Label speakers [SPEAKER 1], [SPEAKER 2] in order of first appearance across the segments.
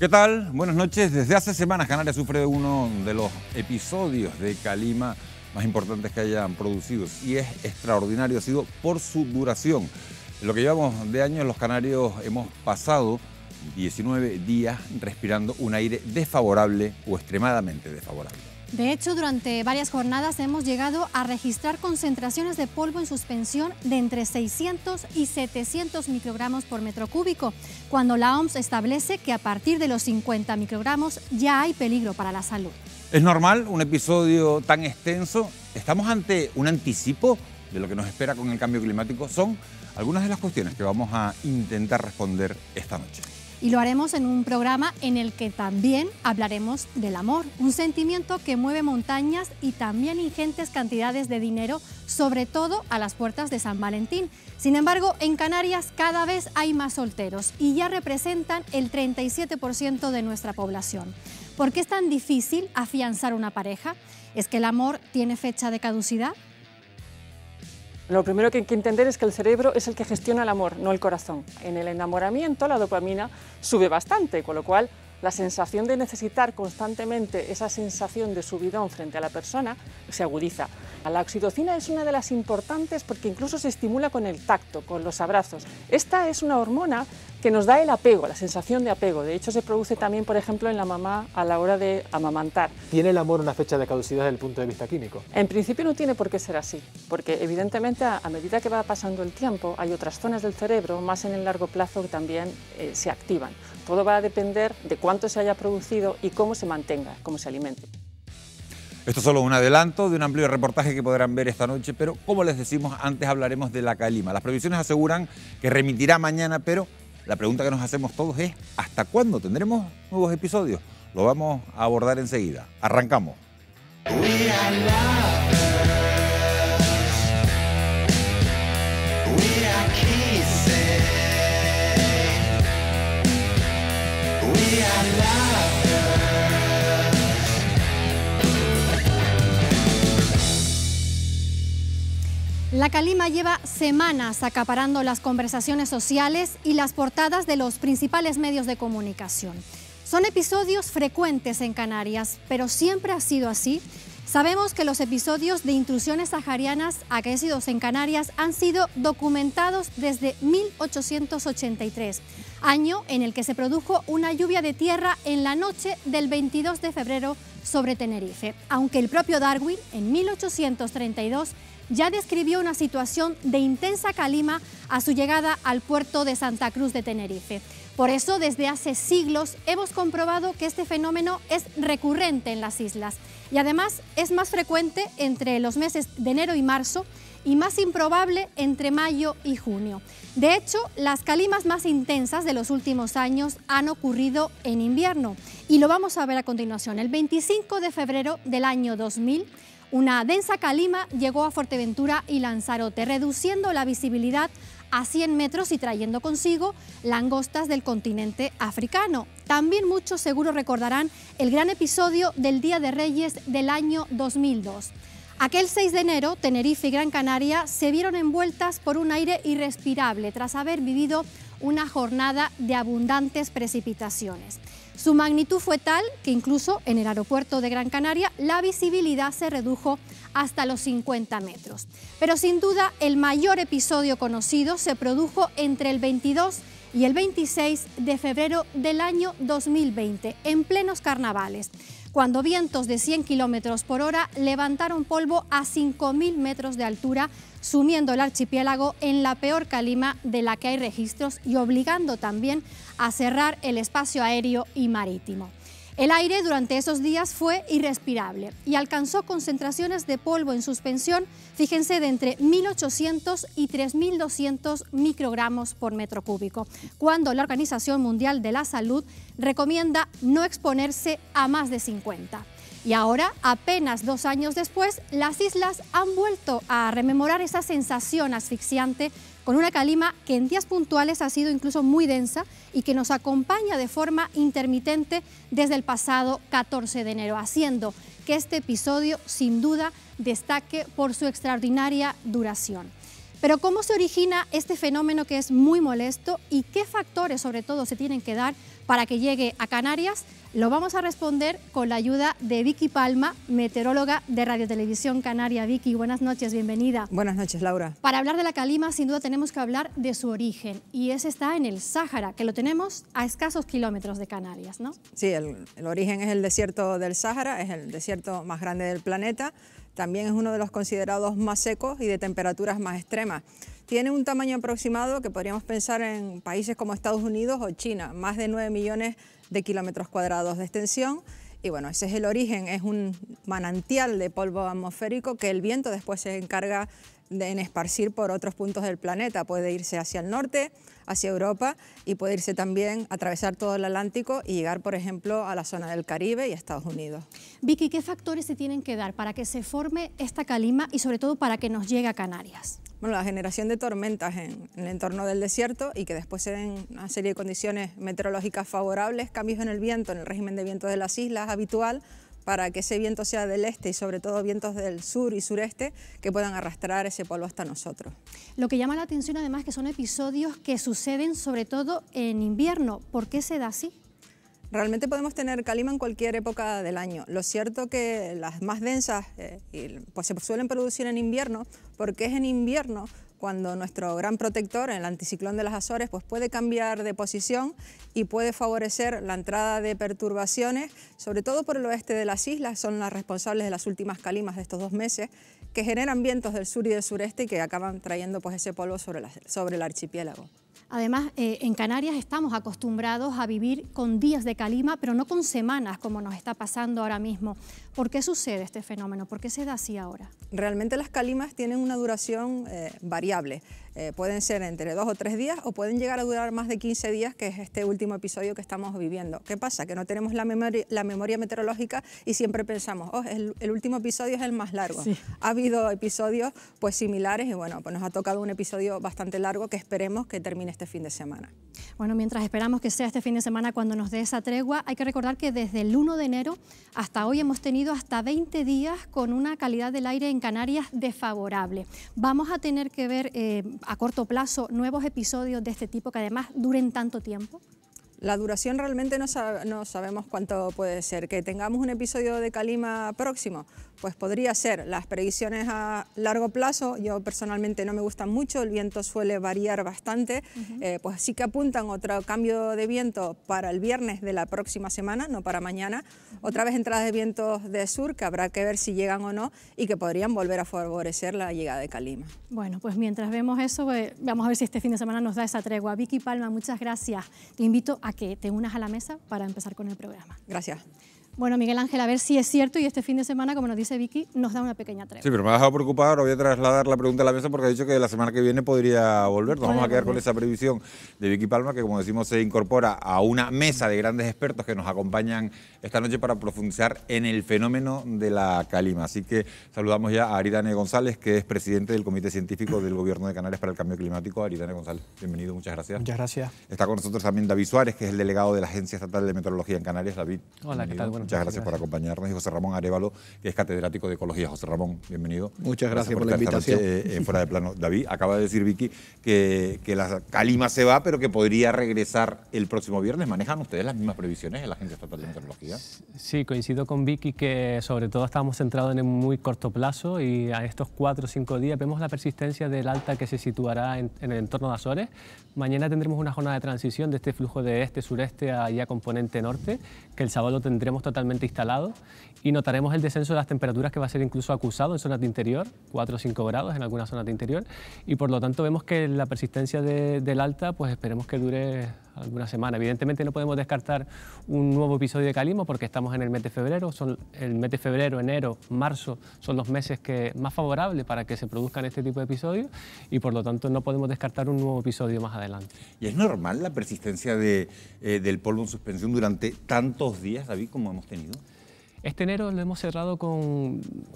[SPEAKER 1] ¿Qué tal? Buenas noches. Desde hace semanas Canarias sufre uno de los episodios de calima más importantes que hayan producido y es extraordinario, ha sido por su duración. En lo que llevamos de años los canarios hemos pasado 19 días respirando un aire desfavorable o extremadamente desfavorable.
[SPEAKER 2] De hecho, durante varias jornadas hemos llegado a registrar concentraciones de polvo en suspensión de entre 600 y 700 microgramos por metro cúbico, cuando la OMS establece que a partir de los 50 microgramos ya hay peligro para la salud.
[SPEAKER 1] ¿Es normal un episodio tan extenso? ¿Estamos ante un anticipo de lo que nos espera con el cambio climático? Son algunas de las cuestiones que vamos a intentar responder esta noche.
[SPEAKER 2] Y lo haremos en un programa en el que también hablaremos del amor, un sentimiento que mueve montañas y también ingentes cantidades de dinero, sobre todo a las puertas de San Valentín. Sin embargo, en Canarias cada vez hay más solteros y ya representan el 37% de nuestra población. ¿Por qué es tan difícil afianzar una pareja? ¿Es que el amor tiene fecha de caducidad?
[SPEAKER 3] Lo primero que hay que entender es que el cerebro es el que gestiona el amor, no el corazón. En el enamoramiento la dopamina sube bastante, con lo cual la sensación de necesitar constantemente esa sensación de subidón frente a la persona se agudiza. La oxitocina es una de las importantes porque incluso se estimula con el tacto, con los abrazos. Esta es una hormona que nos da el apego, la sensación de apego. De hecho, se produce también, por ejemplo, en la mamá a la hora de amamantar.
[SPEAKER 4] ¿Tiene el amor una fecha de caducidad desde el punto de vista químico?
[SPEAKER 3] En principio no tiene por qué ser así, porque evidentemente a medida que va pasando el tiempo hay otras zonas del cerebro, más en el largo plazo, que también se activan. Todo va a depender de cuánto se haya producido y cómo se mantenga, cómo se alimente.
[SPEAKER 1] Esto es solo un adelanto de un amplio reportaje que podrán ver esta noche, pero como les decimos, antes hablaremos de la calima. Las previsiones aseguran que remitirá mañana, pero la pregunta que nos hacemos todos es ¿hasta cuándo tendremos nuevos episodios? Lo vamos a abordar enseguida. Arrancamos.
[SPEAKER 2] La calima lleva semanas acaparando las conversaciones sociales y las portadas de los principales medios de comunicación. Son episodios frecuentes en Canarias, pero ¿siempre ha sido así? Sabemos que los episodios de intrusiones saharianas acaecidos en Canarias han sido documentados desde 1883, año en el que se produjo una lluvia de tierra en la noche del 22 de febrero sobre Tenerife, aunque el propio Darwin, en 1832, ya describió una situación de intensa calima a su llegada al puerto de Santa Cruz de Tenerife. Por eso, desde hace siglos hemos comprobado que este fenómeno es recurrente en las islas y además es más frecuente entre los meses de enero y marzo y más improbable entre mayo y junio. De hecho, las calimas más intensas de los últimos años han ocurrido en invierno y lo vamos a ver a continuación. El 25 de febrero del año 2000, una densa calima llegó a Fuerteventura y Lanzarote, reduciendo la visibilidad a 100 metros y trayendo consigo langostas del continente africano. También muchos seguro recordarán el gran episodio del Día de Reyes del año 2002. Aquel 6 de enero, Tenerife y Gran Canaria se vieron envueltas por un aire irrespirable tras haber vivido una jornada de abundantes precipitaciones. Su magnitud fue tal que incluso en el aeropuerto de Gran Canaria la visibilidad se redujo hasta los 50 metros. Pero sin duda el mayor episodio conocido se produjo entre el 22 y el 26 de febrero del año 2020, en plenos carnavales, cuando vientos de 100 kilómetros por hora levantaron polvo a 5.000 metros de altura, sumiendo el archipiélago en la peor calima de la que hay registros y obligando también a cerrar el espacio aéreo y marítimo. El aire durante esos días fue irrespirable y alcanzó concentraciones de polvo en suspensión, fíjense, de entre 1.800 y 3.200 microgramos por metro cúbico, cuando la Organización Mundial de la Salud recomienda no exponerse a más de 50. Y ahora, apenas 2 años después, las islas han vuelto a rememorar esa sensación asfixiante con una calima que en días puntuales ha sido incluso muy densa y que nos acompaña de forma intermitente desde el pasado 14 de enero, haciendo que este episodio sin duda destaque por su extraordinaria duración. Pero ¿cómo se origina este fenómeno que es muy molesto y qué factores sobre todo se tienen que dar para que llegue a Canarias? Lo vamos a responder con la ayuda de Vicky Palma, meteoróloga de Radio Televisión Canaria. Vicky, buenas noches, bienvenida.
[SPEAKER 5] Buenas noches, Laura.
[SPEAKER 2] Para hablar de la calima, sin duda tenemos que hablar de su origen, y ese está en el Sáhara, que lo tenemos a escasos kilómetros de Canarias, ¿no?
[SPEAKER 5] Sí, el origen es el desierto del Sáhara, es el desierto más grande del planeta. También es uno de los considerados más secos y de temperaturas más extremas. Tiene un tamaño aproximado que podríamos pensar en países como Estados Unidos o China, más de 9 millones de kilómetros cuadrados de extensión. Y bueno, ese es el origen, es un manantial de polvo atmosférico que el viento después se encarga en esparcir por otros puntos del planeta. Puede irse hacia el norte, hacia Europa, y puede irse también, atravesar todo el Atlántico y llegar, por ejemplo, a la zona del Caribe y a Estados Unidos.
[SPEAKER 2] Vicky, ¿qué factores se tienen que dar para que se forme esta calima y sobre todo para que nos llegue a Canarias?
[SPEAKER 5] Bueno, la generación de tormentas en el entorno del desierto y que después se den una serie de condiciones meteorológicas favorables, cambios en el viento, en el régimen de vientos de las islas habitual, para que ese viento sea del este y sobre todo vientos del sur y sureste que puedan arrastrar ese polvo hasta nosotros.
[SPEAKER 2] Lo que llama la atención además es que son episodios que suceden sobre todo en invierno. ¿Por qué se da así?
[SPEAKER 5] Realmente podemos tener calima en cualquier época del año. Lo cierto que las más densas pues se suelen producir en invierno, porque es en invierno cuando nuestro gran protector, el anticiclón de las Azores, pues puede cambiar de posición y puede favorecer la entrada de perturbaciones, sobre todo por el oeste de las islas, son las responsables de las últimas calimas de estos 2 meses, que generan vientos del sur y del sureste y que acaban trayendo pues ese polvo sobre el archipiélago.
[SPEAKER 2] Además, en Canarias estamos acostumbrados a vivir con días de calima, pero no con semanas, como nos está pasando ahora mismo. ¿Por qué sucede este fenómeno? ¿Por qué se da así ahora?
[SPEAKER 5] Realmente las calimas tienen una duración variable. Pueden ser entre 2 o 3 días o pueden llegar a durar más de 15 días, que es este último episodio que estamos viviendo. ¿Qué pasa? Que no tenemos la memoria meteorológica y siempre pensamos, oh, el último episodio es el más largo.
[SPEAKER 2] Sí.
[SPEAKER 5] Ha habido episodios pues similares y bueno, pues nos ha tocado un episodio bastante largo que esperemos que termine este fin de semana.
[SPEAKER 2] Bueno, mientras esperamos que sea este fin de semana cuando nos dé esa tregua, hay que recordar que desde el 1 de enero hasta hoy hemos tenido hasta 20 días con una calidad del aire en Canarias desfavorable. Vamos a tener que ver a corto plazo nuevos episodios de este tipo que además duren tanto tiempo.
[SPEAKER 5] La duración realmente no sabemos cuánto puede ser. Que tengamos un episodio de calima próximo, pues podría ser. Las predicciones a largo plazo, yo personalmente no me gustan mucho, el viento suele variar bastante, pues sí que apuntan otro cambio de viento para el viernes de la próxima semana, no para mañana. Otra vez entradas de vientos de sur, que habrá que ver si llegan o no, y que podrían volver a favorecer la llegada de calima.
[SPEAKER 2] Bueno, pues mientras vemos eso, vamos a ver si este fin de semana nos da esa tregua. Vicky Palma, muchas gracias. Te invito a que te unas a la mesa para empezar con el programa.
[SPEAKER 5] Gracias.
[SPEAKER 2] Bueno, Miguel Ángel, a ver si es cierto y este fin de semana, como nos dice Vicky, nos da una pequeña tregua.
[SPEAKER 1] Sí, pero me ha dejado preocupado, ahora voy a trasladar la pregunta a la mesa porque ha dicho que la semana que viene podría volver. Nos vamos a quedar con esa previsión de Vicky Palma, que como decimos se incorpora a una mesa de grandes expertos que nos acompañan esta noche para profundizar en el fenómeno de la calima. Así que saludamos ya a Aridane González, que es presidente del Comité Científico del Gobierno de Canarias para el Cambio Climático. Aridane González, bienvenido, muchas gracias.
[SPEAKER 4] Muchas gracias.
[SPEAKER 1] Está con nosotros también David Suárez, que es el delegado de la Agencia Estatal de Meteorología en Canarias. David,
[SPEAKER 6] hola, ¿qué tal? Bueno,
[SPEAKER 1] muchas gracias por acompañarnos. Y José Ramón Arévalo, que es catedrático de Ecología. José Ramón, bienvenido.
[SPEAKER 7] Muchas gracias por la invitación.
[SPEAKER 1] En Fuera de Plano. David, acaba de decir Vicky que la calima se va, pero que podría regresar el próximo viernes. ¿Manejan ustedes las mismas previsiones en la Agencia Estatal de Meteorología?
[SPEAKER 6] Sí, coincido con Vicky que sobre todo estamos centrados en el muy corto plazo y a estos 4 o 5 días vemos la persistencia del alta que se situará en el entorno de Azores. Mañana tendremos una jornada de transición de este flujo de este-sureste a ya componente norte, que el sábado lo tendremos totalmente instalado y notaremos el descenso de las temperaturas, que va a ser incluso acusado en zonas de interior, 4 o 5 grados en algunas zonas de interior, y por lo tanto vemos que la persistencia del alta, pues esperemos que dure alguna semana. Evidentemente no podemos descartar un nuevo episodio de calima porque estamos en el mes de febrero, el mes de febrero, enero, marzo son los meses más favorables para que se produzcan este tipo de episodios y por lo tanto no podemos descartar un nuevo episodio más adelante.
[SPEAKER 1] ¿Y es normal la persistencia del polvo en suspensión durante tantos días, David, como hemos tenido?
[SPEAKER 6] Este enero lo hemos cerrado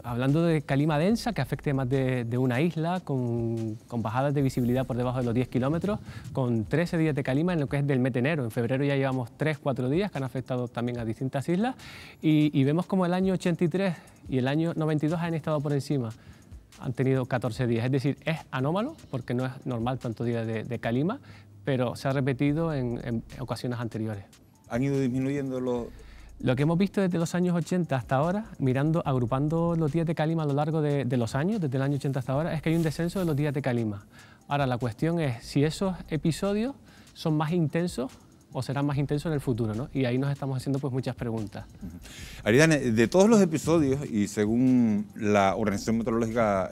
[SPEAKER 6] hablando de calima densa que afecte más de una isla, con bajadas de visibilidad por debajo de los 10 kilómetros, con 13 días de calima en lo que es del mes de enero. En febrero ya llevamos 3-4 días que han afectado también a distintas islas y vemos como el año 83 y el año 92 han estado por encima. han tenido 14 días. Es decir, es anómalo porque no es normal tantos días de calima, pero se ha repetido en ocasiones anteriores.
[SPEAKER 1] ¿Han ido disminuyendo los...?
[SPEAKER 6] Lo que hemos visto desde los años 80 hasta ahora, agrupando los días de calima a lo largo de los años, desde el año 80 hasta ahora, es que hay un descenso de los días de calima. Ahora, la cuestión es si esos episodios son más intensos o serán más intensos en el futuro, ¿no? Y ahí nos estamos haciendo pues muchas preguntas.
[SPEAKER 1] Aridane, de todos los episodios, y según la Organización Meteorológica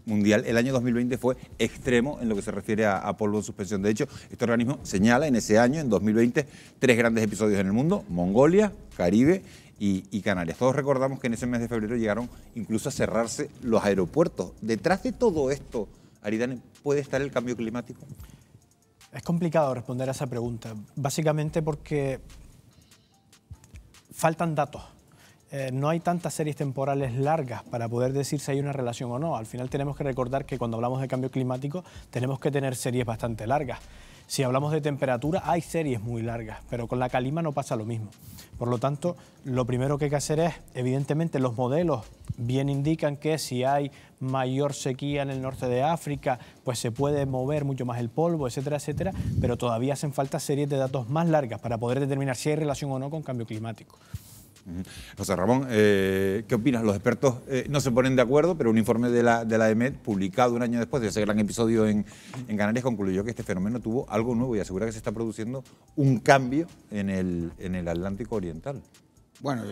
[SPEAKER 1] Mundial, el año 2020 fue extremo en lo que se refiere a polvo en suspensión. De hecho, este organismo señala en ese año, en 2020, 3 grandes episodios en el mundo: Mongolia, Caribe y Canarias. Todos recordamos que en ese mes de febrero llegaron incluso a cerrarse los aeropuertos. Detrás de todo esto, Aridane, ¿puede estar el cambio climático?
[SPEAKER 7] Es complicado responder a esa pregunta, básicamente porque faltan datos. No hay tantas series temporales largas para poder decir si hay una relación o no. Al final tenemos que recordar que cuando hablamos de cambio climático tenemos que tener series bastante largas. Si hablamos de temperatura, hay series muy largas, pero con la calima no pasa lo mismo. Por lo tanto, lo primero que hay que hacer es, evidentemente, los modelos bien indican que si hay mayor sequía en el norte de África, pues se puede mover mucho más el polvo, etcétera, etcétera, pero todavía hacen falta series de datos más largas para poder determinar si hay relación o no con cambio climático.
[SPEAKER 1] José Ramón, ¿qué opinas? Los expertos no se ponen de acuerdo, pero un informe de la EMET, publicado un año después de ese gran episodio en Canarias, concluyó que este fenómeno tuvo algo nuevo y asegura que se está produciendo un cambio en el Atlántico Oriental.
[SPEAKER 8] Bueno,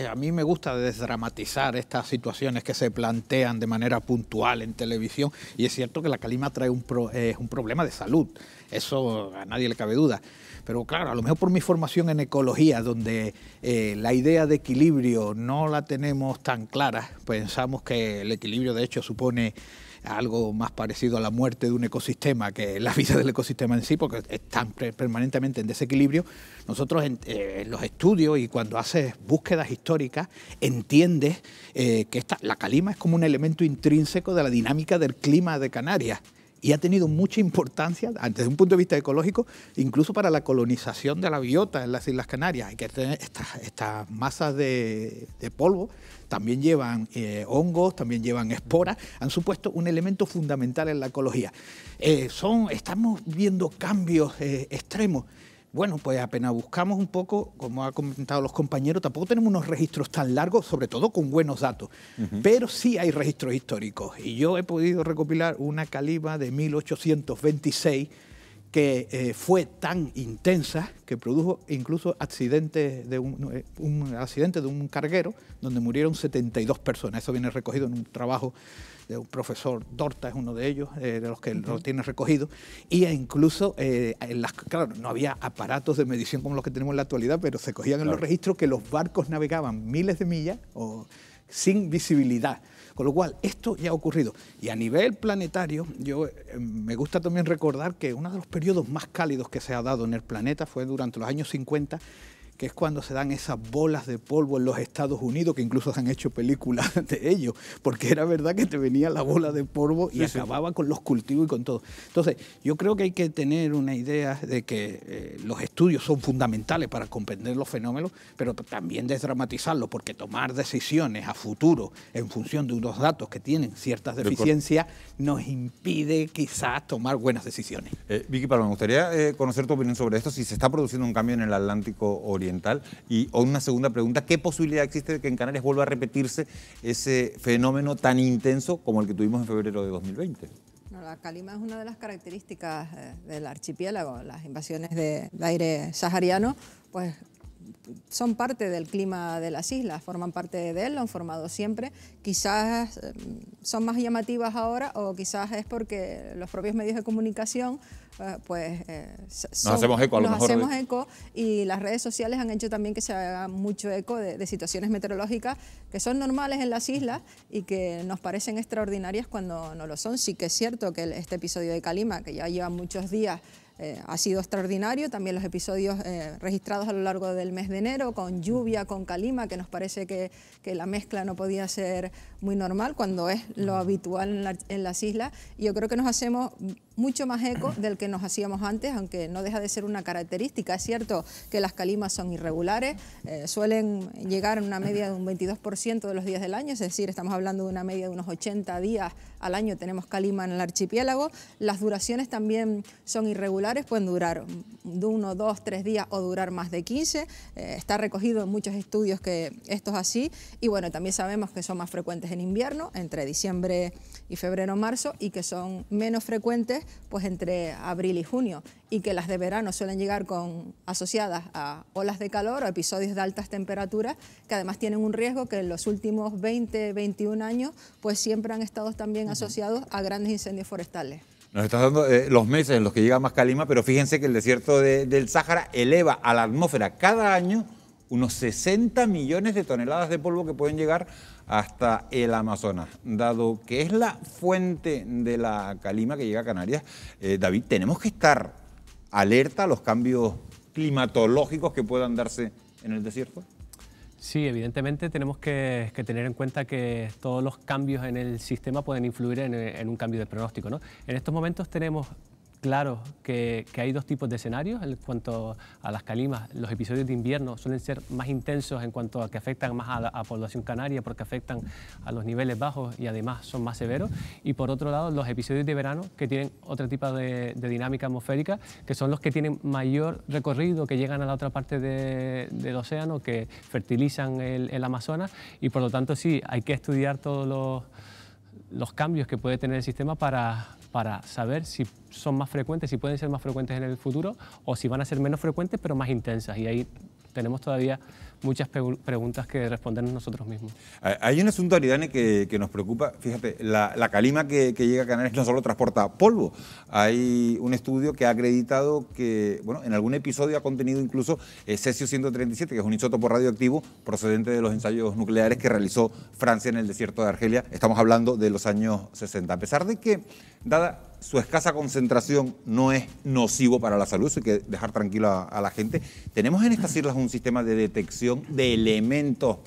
[SPEAKER 8] a mí me gusta desdramatizar estas situaciones que se plantean de manera puntual en televisión, y es cierto que la calima trae un problema de salud, eso a nadie le cabe duda. Pero claro, a lo mejor por mi formación en ecología, donde la idea de equilibrio no la tenemos tan clara, pensamos que el equilibrio de hecho supone algo más parecido a la muerte de un ecosistema que la vida del ecosistema en sí, porque están permanentemente en desequilibrio. Nosotros en los estudios y cuando haces búsquedas históricas entiendes que la calima es como un elemento intrínseco de la dinámica del clima de Canarias. Y ha tenido mucha importancia, desde un punto de vista ecológico, incluso para la colonización de la biota en las Islas Canarias. Hay que tener estas masas de polvo, también llevan hongos, también llevan esporas, han supuesto un elemento fundamental en la ecología. Estamos viendo cambios extremos. Bueno, pues apenas buscamos un poco, como han comentado los compañeros, tampoco tenemos unos registros tan largos, sobre todo con buenos datos, pero sí hay registros históricos. Y yo he podido recopilar una calima de 1826 que fue tan intensa que produjo incluso accidentes un accidente de un carguero donde murieron 72 personas. Eso viene recogido en un trabajo de un profesor, Dorta es uno de ellos, de los que lo tiene recogido, y incluso, claro, no había aparatos de medición como los que tenemos en la actualidad, pero se cogían en los registros que los barcos navegaban miles de millas sin visibilidad. Con lo cual, esto ya ha ocurrido. Y a nivel planetario, me gusta también recordar que uno de los periodos más cálidos que se ha dado en el planeta fue durante los años 50, que es cuando se dan esas bolas de polvo en los Estados Unidos, que incluso se han hecho películas de ello, porque era verdad que te venía la bola de polvo y acababa con los cultivos y con todo. Entonces, yo creo que hay que tener una idea de que los estudios son fundamentales para comprender los fenómenos, pero también desdramatizarlos, porque tomar decisiones a futuro en función de unos datos que tienen ciertas deficiencias nos impide quizás tomar buenas decisiones.
[SPEAKER 1] Vicky Palma, me gustaría conocer tu opinión sobre esto, si se está produciendo un cambio en el Atlántico Oriental. Y una segunda pregunta, ¿qué posibilidad existe de que en Canarias vuelva a repetirse ese fenómeno tan intenso como el que tuvimos en febrero de 2020?
[SPEAKER 5] No, la calima es una de las características del archipiélago. Las invasiones de aire sahariano, pues son parte del clima de las islas, forman parte de él, lo han formado siempre. Quizás son más llamativas ahora, o quizás es porque los propios medios de comunicación nos hacemos eco, y las redes sociales han hecho también que se haga mucho eco de situaciones meteorológicas que son normales en las islas y que nos parecen extraordinarias cuando no lo son. Sí que es cierto que este episodio de calima, que ya lleva muchos días, ha sido extraordinario. También los episodios registrados a lo largo del mes de enero, con lluvia, con calima, que nos parece que la mezcla no podía ser muy normal cuando es lo habitual en las islas. Y yo creo que nos hacemos mucho más eco del que nos hacíamos antes, aunque no deja de ser una característica. Es cierto que las calimas son irregulares, suelen llegar a una media de un 22% de los días del año, es decir, estamos hablando de una media de unos 80 días al año tenemos calima en el archipiélago. Las duraciones también son irregulares, pueden durar de 1, 2, 3 días o durar más de 15. Está recogido en muchos estudios que esto es así. Y bueno, también sabemos que son más frecuentes en invierno, entre diciembre y febrero, marzo, y que son menos frecuentes pues entre abril y junio, y que las de verano suelen llegar asociadas a olas de calor o episodios de altas temperaturas, que además tienen un riesgo que en los últimos 20, 21 años pues siempre han estado también asociados a grandes incendios forestales.
[SPEAKER 1] Nos estás dando los meses en los que llega más calima, pero fíjense que el desierto del Sáhara eleva a la atmósfera cada año unos 60 millones de toneladas de polvo que pueden llegar hasta el Amazonas. Dado que es la fuente de la calima que llega a Canarias, David, tenemos que estar alerta a los cambios climatológicos que puedan darse en el desierto.
[SPEAKER 6] Sí, evidentemente tenemos que tener en cuenta que todos los cambios en el sistema pueden influir en un cambio de pronóstico, ¿no? En estos momentos tenemos claro que hay dos tipos de escenarios en cuanto a las calimas. Los episodios de invierno suelen ser más intensos en cuanto a que afectan más a la población canaria porque afectan a los niveles bajos y además son más severos. Y por otro lado, los episodios de verano que tienen otro tipo de dinámica atmosférica, que son los que tienen mayor recorrido, que llegan a la otra parte del océano, que fertilizan el Amazonas, y por lo tanto sí, hay que estudiar todos los cambios que puede tener el sistema para saber si son más frecuentes, si pueden ser más frecuentes en el futuro o si van a ser menos frecuentes pero más intensas. Y ahí tenemos todavía muchas preguntas que respondernos nosotros mismos.
[SPEAKER 1] Hay un asunto, Aridane, que nos preocupa. Fíjate, la calima que llega a Canarias no solo transporta polvo. Hay un estudio que ha acreditado que, bueno, en algún episodio ha contenido incluso cesio-137, que es un isótopo radioactivo procedente de los ensayos nucleares que realizó Francia en el desierto de Argelia. Estamos hablando de los años 60. A pesar de que, dada su escasa concentración, no es nocivo para la salud, eso hay que dejar tranquila a la gente. ¿Tenemos en estas islas un sistema de detección de elementos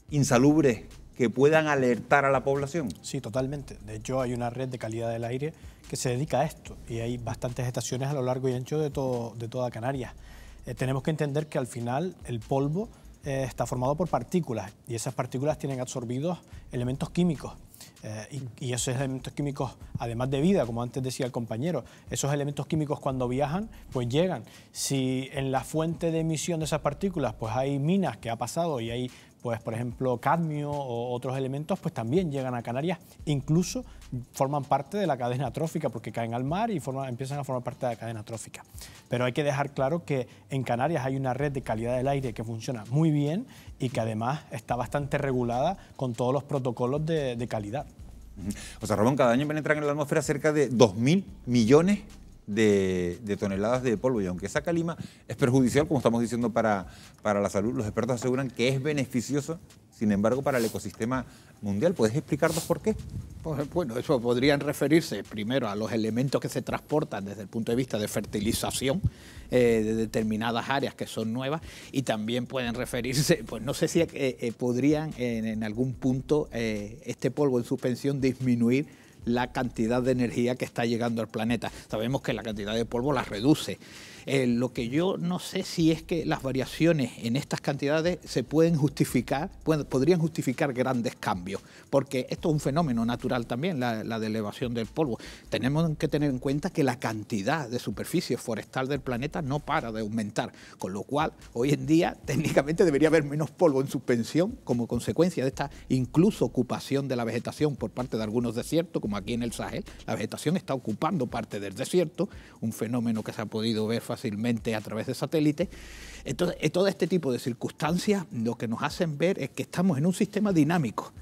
[SPEAKER 1] insalubres que puedan alertar a la población?
[SPEAKER 7] Sí, totalmente. De hecho, hay una red de calidad del aire que se dedica a esto y hay bastantes estaciones a lo largo y ancho de toda Canarias. Tenemos que entender que al final el polvo está formado por partículas y esas partículas tienen absorbidos elementos químicos. Y esos elementos químicos, además de vida, como antes decía el compañero, esos elementos químicos cuando viajan, pues llegan. Si en la fuente de emisión de esas partículas pues hay minas que ha pasado y hay, pues por ejemplo, cadmio o otros elementos, pues también llegan a Canarias, incluso forman parte de la cadena trófica porque caen al mar y empiezan a formar parte de la cadena trófica. Pero hay que dejar claro que en Canarias hay una red de calidad del aire que funciona muy bien y que además está bastante regulada con todos los protocolos de calidad.
[SPEAKER 1] O sea, Ramón, cada año penetran en la atmósfera cerca de 2.000 millones de toneladas de polvo, y aunque esa calima es perjudicial, como estamos diciendo, para la salud, los expertos aseguran que es beneficioso, sin embargo, para el ecosistema mundial. ¿Puedes explicarnos por qué?
[SPEAKER 8] Pues, bueno, eso podrían referirse primero a los elementos que se transportan desde el punto de vista de fertilización de determinadas áreas que son nuevas, y también pueden referirse, pues no sé si podrían en algún punto este polvo en suspensión disminuir la cantidad de energía que está llegando al planeta. Sabemos que la cantidad de polvo la reduce. Lo que yo no sé si es que las variaciones en estas cantidades se pueden justificar, podrían justificar grandes cambios, porque esto es un fenómeno natural también, la de elevación del polvo. Tenemos que tener en cuenta que la cantidad de superficie forestal del planeta no para de aumentar, con lo cual hoy en día técnicamente debería haber menos polvo en suspensión como consecuencia de esta incluso ocupación de la vegetación por parte de algunos desiertos, como aquí en el Sahel. La vegetación está ocupando parte del desierto, un fenómeno que se ha podido ver fácilmente a través de satélites. Entonces, todo este tipo de circunstancias lo que nos hacen ver es que estamos en un sistema dinámico,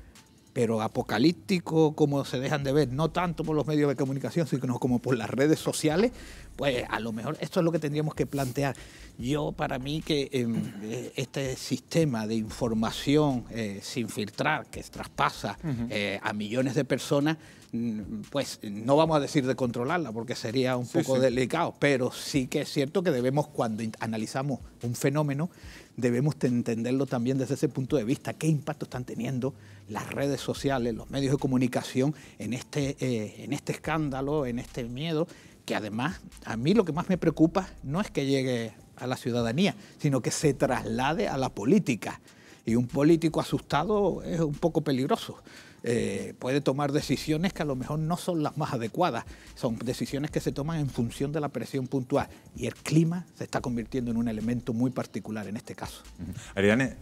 [SPEAKER 8] pero apocalíptico como se dejan de ver, no tanto por los medios de comunicación, sino como por las redes sociales, Pues a lo mejor esto es lo que tendríamos que plantear. Yo, para mí, que este sistema de información sin filtrar, que traspasa a millones de personas, pues no vamos a decir de controlarla, porque sería un poco delicado, pero sí que es cierto que debemos, cuando analizamos un fenómeno, debemos entenderlo también desde ese punto de vista. ¿Qué impacto están teniendo las redes sociales, los medios de comunicación en este escándalo, en este miedo? Que además, a mí lo que más me preocupa no es que llegue a la ciudadanía, sino que se traslade a la política. Y un político asustado es un poco peligroso. Puede tomar decisiones que a lo mejor no son las más adecuadas. Son decisiones que se toman en función de la presión puntual. Y el clima se está convirtiendo en un elemento muy particular en este caso.
[SPEAKER 1] Ariane,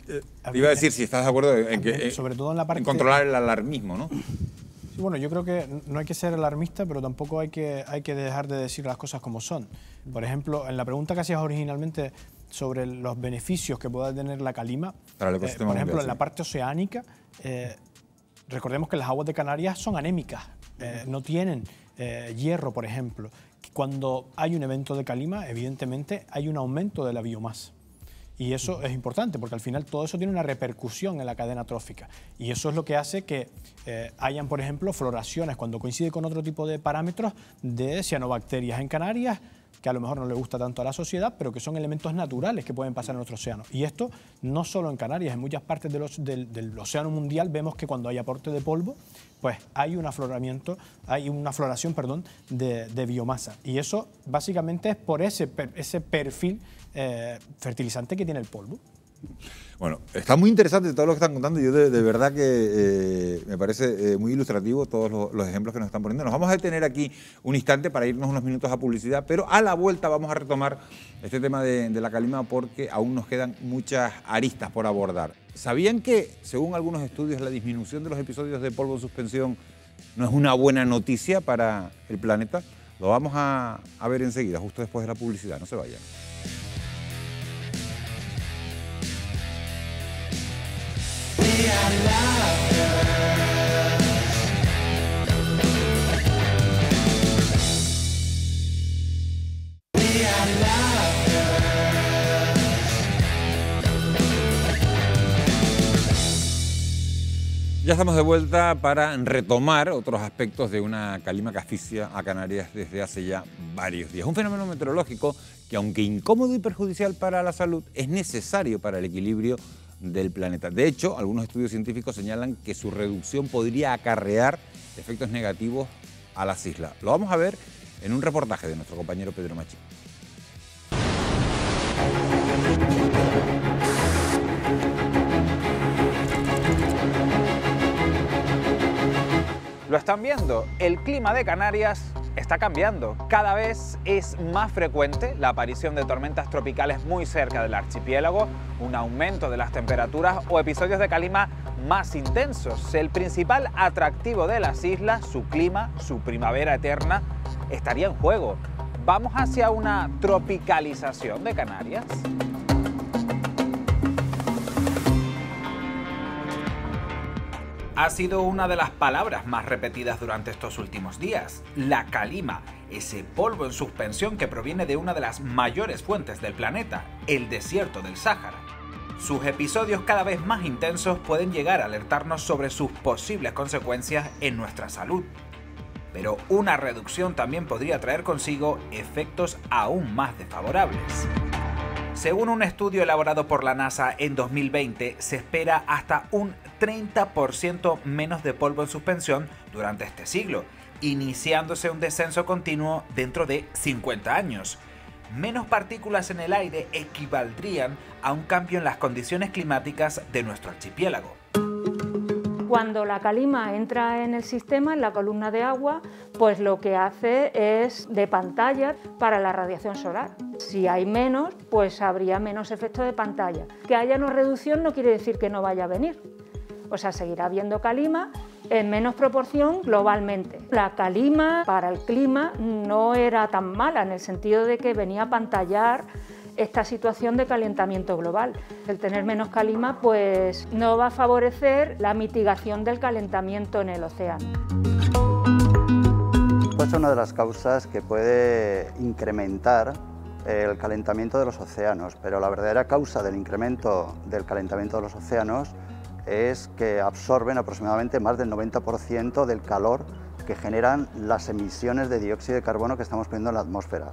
[SPEAKER 1] iba a decir si estás de acuerdo en que
[SPEAKER 7] sobre todo en la parte
[SPEAKER 1] en controlar el alarmismo, ¿no?
[SPEAKER 7] Sí, bueno, yo creo que no hay que ser alarmista, pero tampoco hay que dejar de decir las cosas como son. Por ejemplo, en la pregunta que hacías originalmente sobre los beneficios que pueda tener la calima,
[SPEAKER 1] para el ecosistema
[SPEAKER 7] por ejemplo,
[SPEAKER 1] mundial,
[SPEAKER 7] en la parte oceánica, recordemos que las aguas de Canarias son anémicas, no tienen hierro, por ejemplo. Cuando hay un evento de calima, evidentemente hay un aumento de la biomasa. Y eso es importante, porque al final todo eso tiene una repercusión en la cadena trófica. Y eso es lo que hace que hayan, por ejemplo, floraciones, cuando coincide con otro tipo de parámetros, de cianobacterias en Canarias, que a lo mejor no le gusta tanto a la sociedad, pero que son elementos naturales que pueden pasar en nuestro océano. Y esto no solo en Canarias, en muchas partes del océano mundial vemos que cuando hay aporte de polvo, pues hay un afloramiento, hay una floración, perdón, de biomasa. Y eso básicamente es por ese perfil fertilizante que tiene el polvo.
[SPEAKER 1] Bueno, está muy interesante todo lo que están contando. Yo de verdad que me parece muy ilustrativo todos los ejemplos que nos están poniendo. Nos vamos a detener aquí un instante para irnos unos minutos a publicidad, pero a la vuelta vamos a retomar este tema de la calima porque aún nos quedan muchas aristas por abordar. ¿Sabían que, según algunos estudios, la disminución de los episodios de polvo en suspensión no es una buena noticia para el planeta? Lo vamos a ver enseguida, justo después de la publicidad. No se vayan. Ya estamos de vuelta para retomar otros aspectos de una calima que asfixia a Canarias desde hace ya varios días. Un fenómeno meteorológico que, aunque incómodo y perjudicial para la salud, es necesario para el equilibrio del planeta. De hecho, algunos estudios científicos señalan que su reducción podría acarrear efectos negativos a las islas. Lo vamos a ver en un reportaje de nuestro compañero Pedro Machín.
[SPEAKER 9] Lo están viendo, el clima de Canarias está cambiando. Cada vez es más frecuente la aparición de tormentas tropicales muy cerca del archipiélago, un aumento de las temperaturas o episodios de calima más intensos. El principal atractivo de las islas, su clima, su primavera eterna, estaría en juego. ¿Vamos hacia una tropicalización de Canarias? Ha sido una de las palabras más repetidas durante estos últimos días, la calima, ese polvo en suspensión que proviene de una de las mayores fuentes del planeta, el desierto del Sáhara. Sus episodios cada vez más intensos pueden llegar a alertarnos sobre sus posibles consecuencias en nuestra salud. Pero una reducción también podría traer consigo efectos aún más desfavorables. Según un estudio elaborado por la NASA en 2020, se espera hasta un 30% menos de polvo en suspensión durante este siglo, iniciándose un descenso continuo dentro de 50 años. Menos partículas en el aire equivaldrían a un cambio en las condiciones climáticas de nuestro archipiélago.
[SPEAKER 10] Cuando la calima entra en el sistema, en la columna de agua, pues lo que hace es de pantalla para la radiación solar. Si hay menos, pues habría menos efecto de pantalla. Que haya una reducción no quiere decir que no vaya a venir. O sea, seguirá habiendo calima en menos proporción globalmente. La calima para el clima no era tan mala en el sentido de que venía a pantallar esta situación de calentamiento global. El tener menos calima pues no va a favorecer la mitigación del calentamiento en el océano.
[SPEAKER 11] puede ser una de las causas que puede incrementar el calentamiento de los océanos, pero la verdadera causa del incremento del calentamiento de los océanos es que absorben aproximadamente más del 90% del calor que generan las emisiones de dióxido de carbono que estamos poniendo en la atmósfera.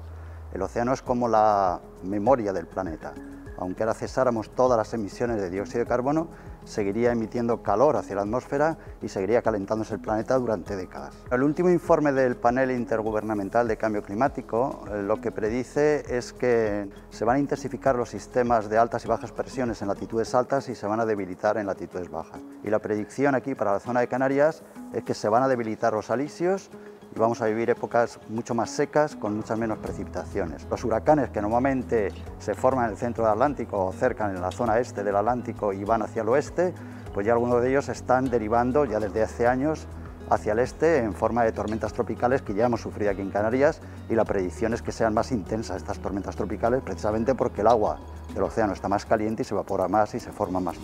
[SPEAKER 11] El océano es como la memoria del planeta. Aunque ahora cesáramos todas las emisiones de dióxido de carbono, seguiría emitiendo calor hacia la atmósfera y seguiría calentándose el planeta durante décadas. El último informe del Panel Intergubernamental de Cambio Climático lo que predice es que se van a intensificar los sistemas de altas y bajas presiones en latitudes altas y se van a debilitar en latitudes bajas. Y la predicción aquí para la zona de Canarias es que se van a debilitar los alisios y vamos a vivir épocas mucho más secas con muchas menos precipitaciones. Los huracanes que normalmente se forman en el centro del Atlántico o cerca en la zona este del Atlántico y van hacia el oeste, pues ya algunos de ellos están derivando ya desde hace años hacia el este en forma de tormentas tropicales que ya hemos sufrido aquí en Canarias, y la predicción es que sean más intensas estas tormentas tropicales precisamente porque el agua del océano está más caliente y se evapora más y se forma más.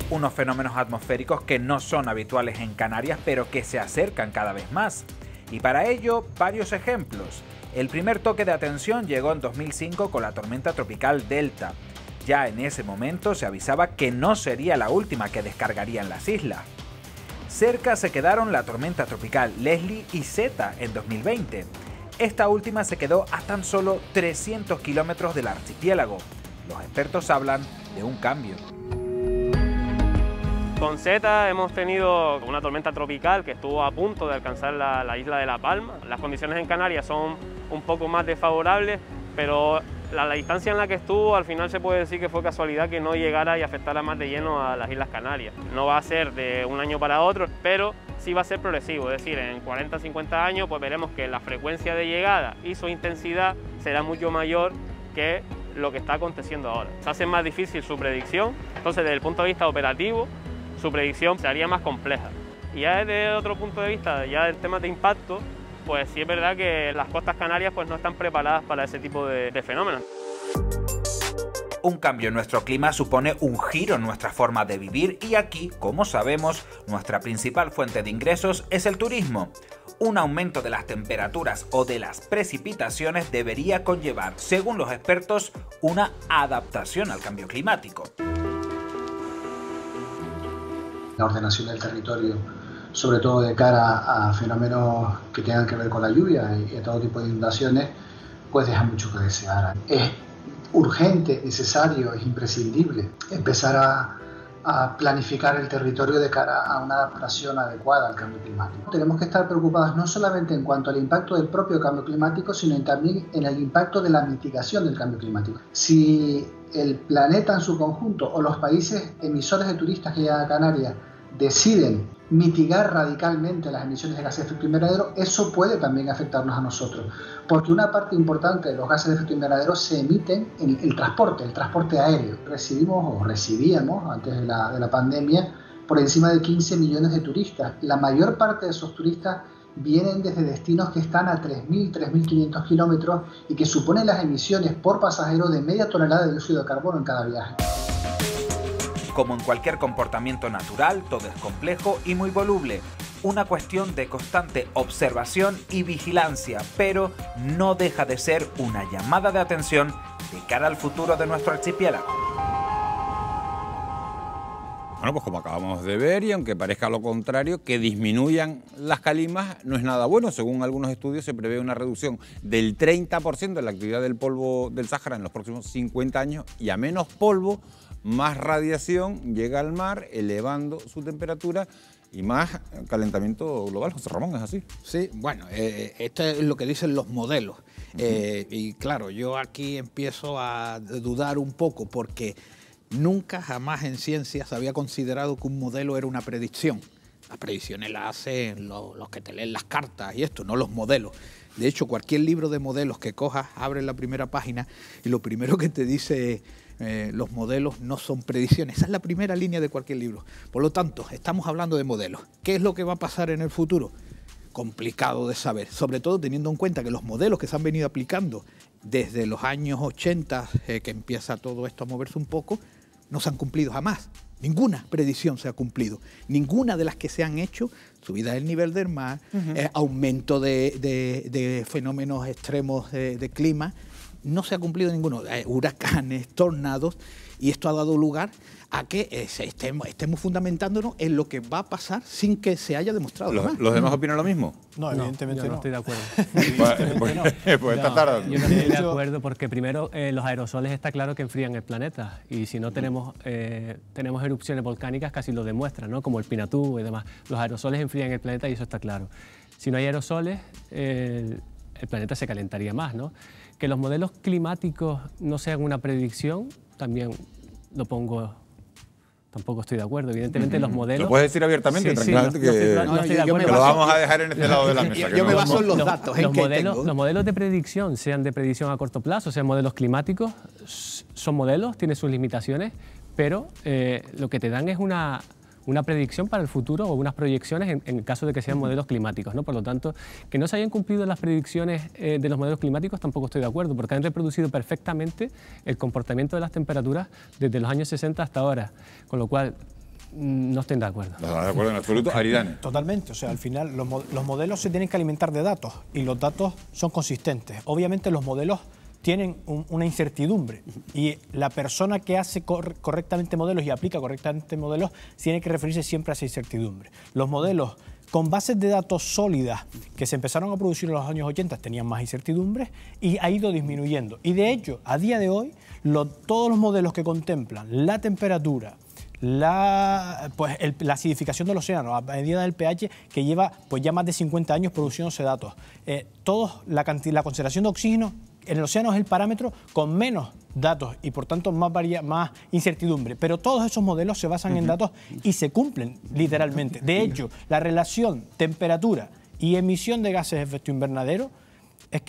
[SPEAKER 9] Unos fenómenos atmosféricos que no son habituales en Canarias, pero que se acercan cada vez más. Y para ello, varios ejemplos. El primer toque de atención llegó en 2005 con la tormenta tropical Delta. Ya en ese momento se avisaba que no sería la última que descargaría en las islas. Cerca se quedaron la tormenta tropical Leslie y Zeta en 2020. Esta última se quedó a tan solo 300 kilómetros del archipiélago. Los expertos hablan de un cambio.
[SPEAKER 12] Con Zeta hemos tenido una tormenta tropical que estuvo a punto de alcanzar la isla de La Palma. Las condiciones en Canarias son un poco más desfavorables, pero la distancia en la que estuvo al final se puede decir que fue casualidad que no llegara y afectara más de lleno a las Islas Canarias. No va a ser de un año para otro, pero sí va a ser progresivo, es decir, en 40 o 50 años pues veremos que la frecuencia de llegada y su intensidad será mucho mayor que lo que está aconteciendo ahora. Se hace más difícil su predicción, entonces desde el punto de vista operativo su predicción sería más compleja. Y ya desde otro punto de vista, ya del tema de impacto, pues sí es verdad que las costas canarias pues no están preparadas para ese tipo de fenómenos.
[SPEAKER 9] Un cambio en nuestro clima supone un giro en nuestra forma de vivir y aquí, como sabemos, nuestra principal fuente de ingresos es el turismo. Un aumento de las temperaturas o de las precipitaciones debería conllevar, según los expertos, una adaptación al cambio climático.
[SPEAKER 13] La ordenación del territorio, sobre todo de cara a fenómenos que tengan que ver con la lluvia y a todo tipo de inundaciones, pues deja mucho que desear. Es urgente, necesario, es imprescindible empezar a planificar el territorio de cara a una adaptación adecuada al cambio climático. Tenemos que estar preocupados no solamente en cuanto al impacto del propio cambio climático, sino también en el impacto de la mitigación del cambio climático. Si el planeta en su conjunto o los países emisores de turistas que llegan a Canarias deciden mitigar radicalmente las emisiones de gases de efecto invernadero, eso puede también afectarnos a nosotros, porque una parte importante de los gases de efecto invernadero se emiten en el transporte aéreo. Recibíamos antes de la pandemia por encima de 15 millones de turistas. La mayor parte de esos turistas vienen desde destinos que están a 3.000, 3.500 kilómetros y que suponen las emisiones por pasajero de media tonelada de dióxido de carbono en cada viaje.
[SPEAKER 9] Como en cualquier comportamiento natural, todo es complejo y muy voluble. Una cuestión de constante observación y vigilancia, pero no deja de ser una llamada de atención de cara al futuro de nuestro archipiélago.
[SPEAKER 1] Bueno, pues como acabamos de ver, y aunque parezca lo contrario, que disminuyan las calimas no es nada bueno. Según algunos estudios se prevé una reducción del 30% de la actividad del polvo del Sáhara en los próximos 50 años, y a menos polvo, más radiación llega al mar, elevando su temperatura y más calentamiento global. José Ramón, ¿es así?
[SPEAKER 8] Sí, bueno, esto es lo que dicen los modelos. Y claro, yo aquí empiezo a dudar un poco porque nunca jamás en ciencia se había considerado que un modelo era una predicción. Las predicciones las hacen los que te leen las cartas y esto, no los modelos. De hecho, cualquier libro de modelos que cojas, abres la primera página y lo primero que te dice los modelos no son predicciones. Esa es la primera línea de cualquier libro. Por lo tanto, estamos hablando de modelos. ¿Qué es lo que va a pasar en el futuro? Complicado de saber, sobre todo teniendo en cuenta que los modelos que se han venido aplicando desde los años 80, que empieza todo esto a moverse un poco, no se han cumplido jamás. Ninguna predicción se ha cumplido. Ninguna de las que se han hecho, subida del nivel del mar, aumento de fenómenos extremos de clima, no se ha cumplido ninguno. Huracanes, tornados, y esto ha dado lugar a que estemos fundamentándonos en lo que va a pasar sin que se haya demostrado.
[SPEAKER 1] ¿Los demás opinan lo mismo?
[SPEAKER 7] No, evidentemente
[SPEAKER 6] yo no estoy de acuerdo.
[SPEAKER 1] Pues esta tarde.
[SPEAKER 6] Yo no estoy de acuerdo porque primero los aerosoles está claro que enfrían el planeta y si no tenemos erupciones volcánicas casi lo demuestran, ¿no? Como el Pinatubo y demás. Los aerosoles enfrían el planeta y eso está claro. Si no hay aerosoles, el planeta se calentaría más, ¿no? Que los modelos climáticos no sean una predicción, también lo pongo... Tampoco estoy de acuerdo. Evidentemente los modelos...
[SPEAKER 1] Lo puedes decir abiertamente, tranquilamente,
[SPEAKER 6] no estoy de acuerdo.
[SPEAKER 1] Que lo vamos a dejar en este lado de la mesa.
[SPEAKER 8] Yo me baso en los datos.
[SPEAKER 6] Los modelos de predicción, sean de predicción a corto plazo, sean modelos climáticos, son modelos, tienen sus limitaciones, pero lo que te dan es una predicción para el futuro o unas proyecciones en caso de que sean modelos climáticos, ¿no? Por lo tanto, que no se hayan cumplido las predicciones de los modelos climáticos tampoco estoy de acuerdo, porque han reproducido perfectamente el comportamiento de las temperaturas desde los años 60 hasta ahora, con lo cual no estoy de acuerdo.
[SPEAKER 1] No, de acuerdo en absoluto. Aridane.
[SPEAKER 7] Totalmente, o sea, al final los modelos se tienen que alimentar de datos y los datos son consistentes. Obviamente los modelos tienen una incertidumbre y la persona que hace correctamente modelos y aplica correctamente modelos tiene que referirse siempre a esa incertidumbre. Los modelos con bases de datos sólidas que se empezaron a producir en los años 80 tenían más incertidumbres y ha ido disminuyendo. Y de hecho, a día de hoy, todos los modelos que contemplan la temperatura, la acidificación del océano a medida del pH, que lleva pues ya más de 50 años produciéndose datos, la concentración de oxígeno en el océano es el parámetro con menos datos y por tanto más incertidumbre, pero todos esos modelos se basan en datos y se cumplen literalmente. De hecho, la relación temperatura y emisión de gases de efecto invernadero es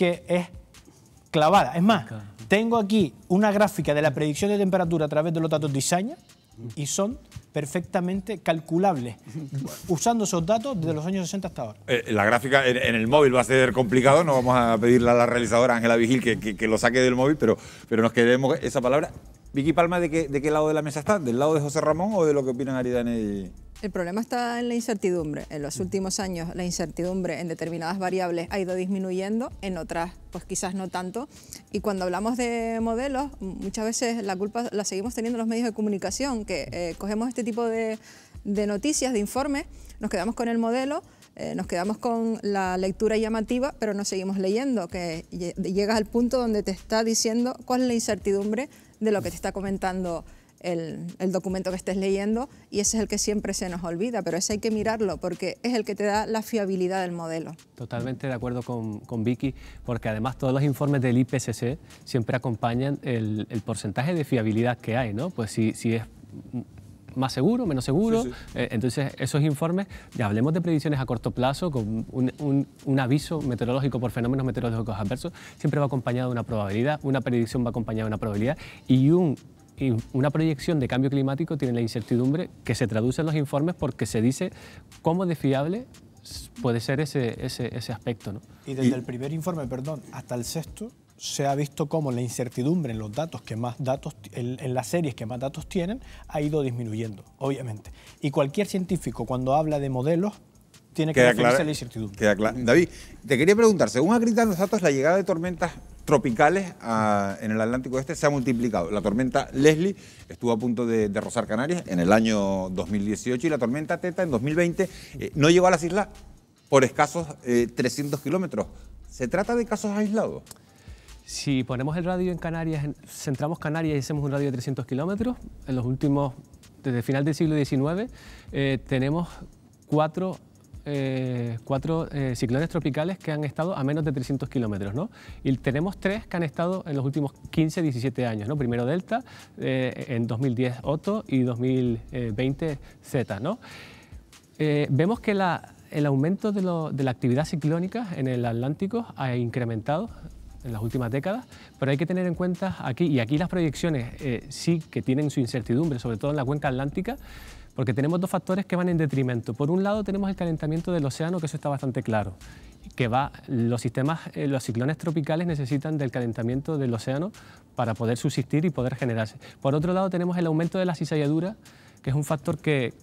[SPEAKER 7] clavada. Es más, tengo aquí una gráfica de la predicción de temperatura a través de los datos de ISAña y son perfectamente calculables, usando esos datos desde los años 60 hasta ahora.
[SPEAKER 1] La gráfica en el móvil va a ser complicado, no vamos a pedirle a la realizadora Ángela Vigil que lo saque del móvil, pero nos queremos esa palabra. Vicky Palma, ¿de qué lado de la mesa está? ¿Del lado de José Ramón o de lo que opinan Aridane y...?
[SPEAKER 5] El problema está en la incertidumbre. En los últimos años la incertidumbre en determinadas variables ha ido disminuyendo, en otras pues quizás no tanto. Y cuando hablamos de modelos, muchas veces la culpa la seguimos teniendo los medios de comunicación, que cogemos este tipo de noticias, de informes, nos quedamos con el modelo, nos quedamos con la lectura llamativa, pero no seguimos leyendo, que llegas al punto donde te está diciendo cuál es la incertidumbre de lo que te está comentando el documento que estés leyendo, y ese es el que siempre se nos olvida, pero ese hay que mirarlo porque es el que te da la fiabilidad del modelo.
[SPEAKER 6] Totalmente de acuerdo con Vicky, porque además todos los informes del IPCC siempre acompañan el porcentaje de fiabilidad que hay, ¿no? Pues si es más seguro, menos seguro, sí. Entonces esos informes, ya hablemos de predicciones a corto plazo, con un aviso meteorológico por fenómenos meteorológicos adversos, siempre va acompañado de una probabilidad, una predicción va acompañada de una probabilidad y una proyección de cambio climático tiene la incertidumbre que se traduce en los informes porque se dice cómo de fiable puede ser ese aspecto, ¿no?
[SPEAKER 7] Y desde el primer informe, hasta el sexto, se ha visto cómo la incertidumbre en los datos en las series que más datos tienen ha ido disminuyendo, obviamente. Y cualquier científico cuando habla de modelos tiene que referirse a la incertidumbre.
[SPEAKER 1] Queda claro. David, te quería preguntar, según acreditan los datos, la llegada de tormentas tropicales en el Atlántico Este se ha multiplicado. La tormenta Leslie estuvo a punto de rozar Canarias en el año 2018 y la tormenta Teta en 2020 no llegó a las islas por escasos 300 kilómetros. ¿Se trata de casos aislados?
[SPEAKER 6] Si ponemos el radio en Canarias, centramos Canarias y hacemos un radio de 300 kilómetros, en los últimos, desde el final del siglo XIX, tenemos cuatro ciclones tropicales que han estado a menos de 300 kilómetros, ¿no? Y tenemos 3 que han estado en los últimos 15, 17 años, ¿no? Primero Delta, en 2010 Otto y 2020 Zeta, ¿no? Vemos que el aumento de la actividad ciclónica en el Atlántico ha incrementado en las últimas décadas, pero hay que tener en cuenta aquí las proyecciones sí que tienen su incertidumbre, sobre todo en la cuenca atlántica, porque tenemos dos factores que van en detrimento. Por un lado tenemos el calentamiento del océano, que eso está bastante claro, que los ciclones tropicales necesitan del calentamiento del océano para poder subsistir y poder generarse. Por otro lado tenemos el aumento de la cizalladura, que es un factor que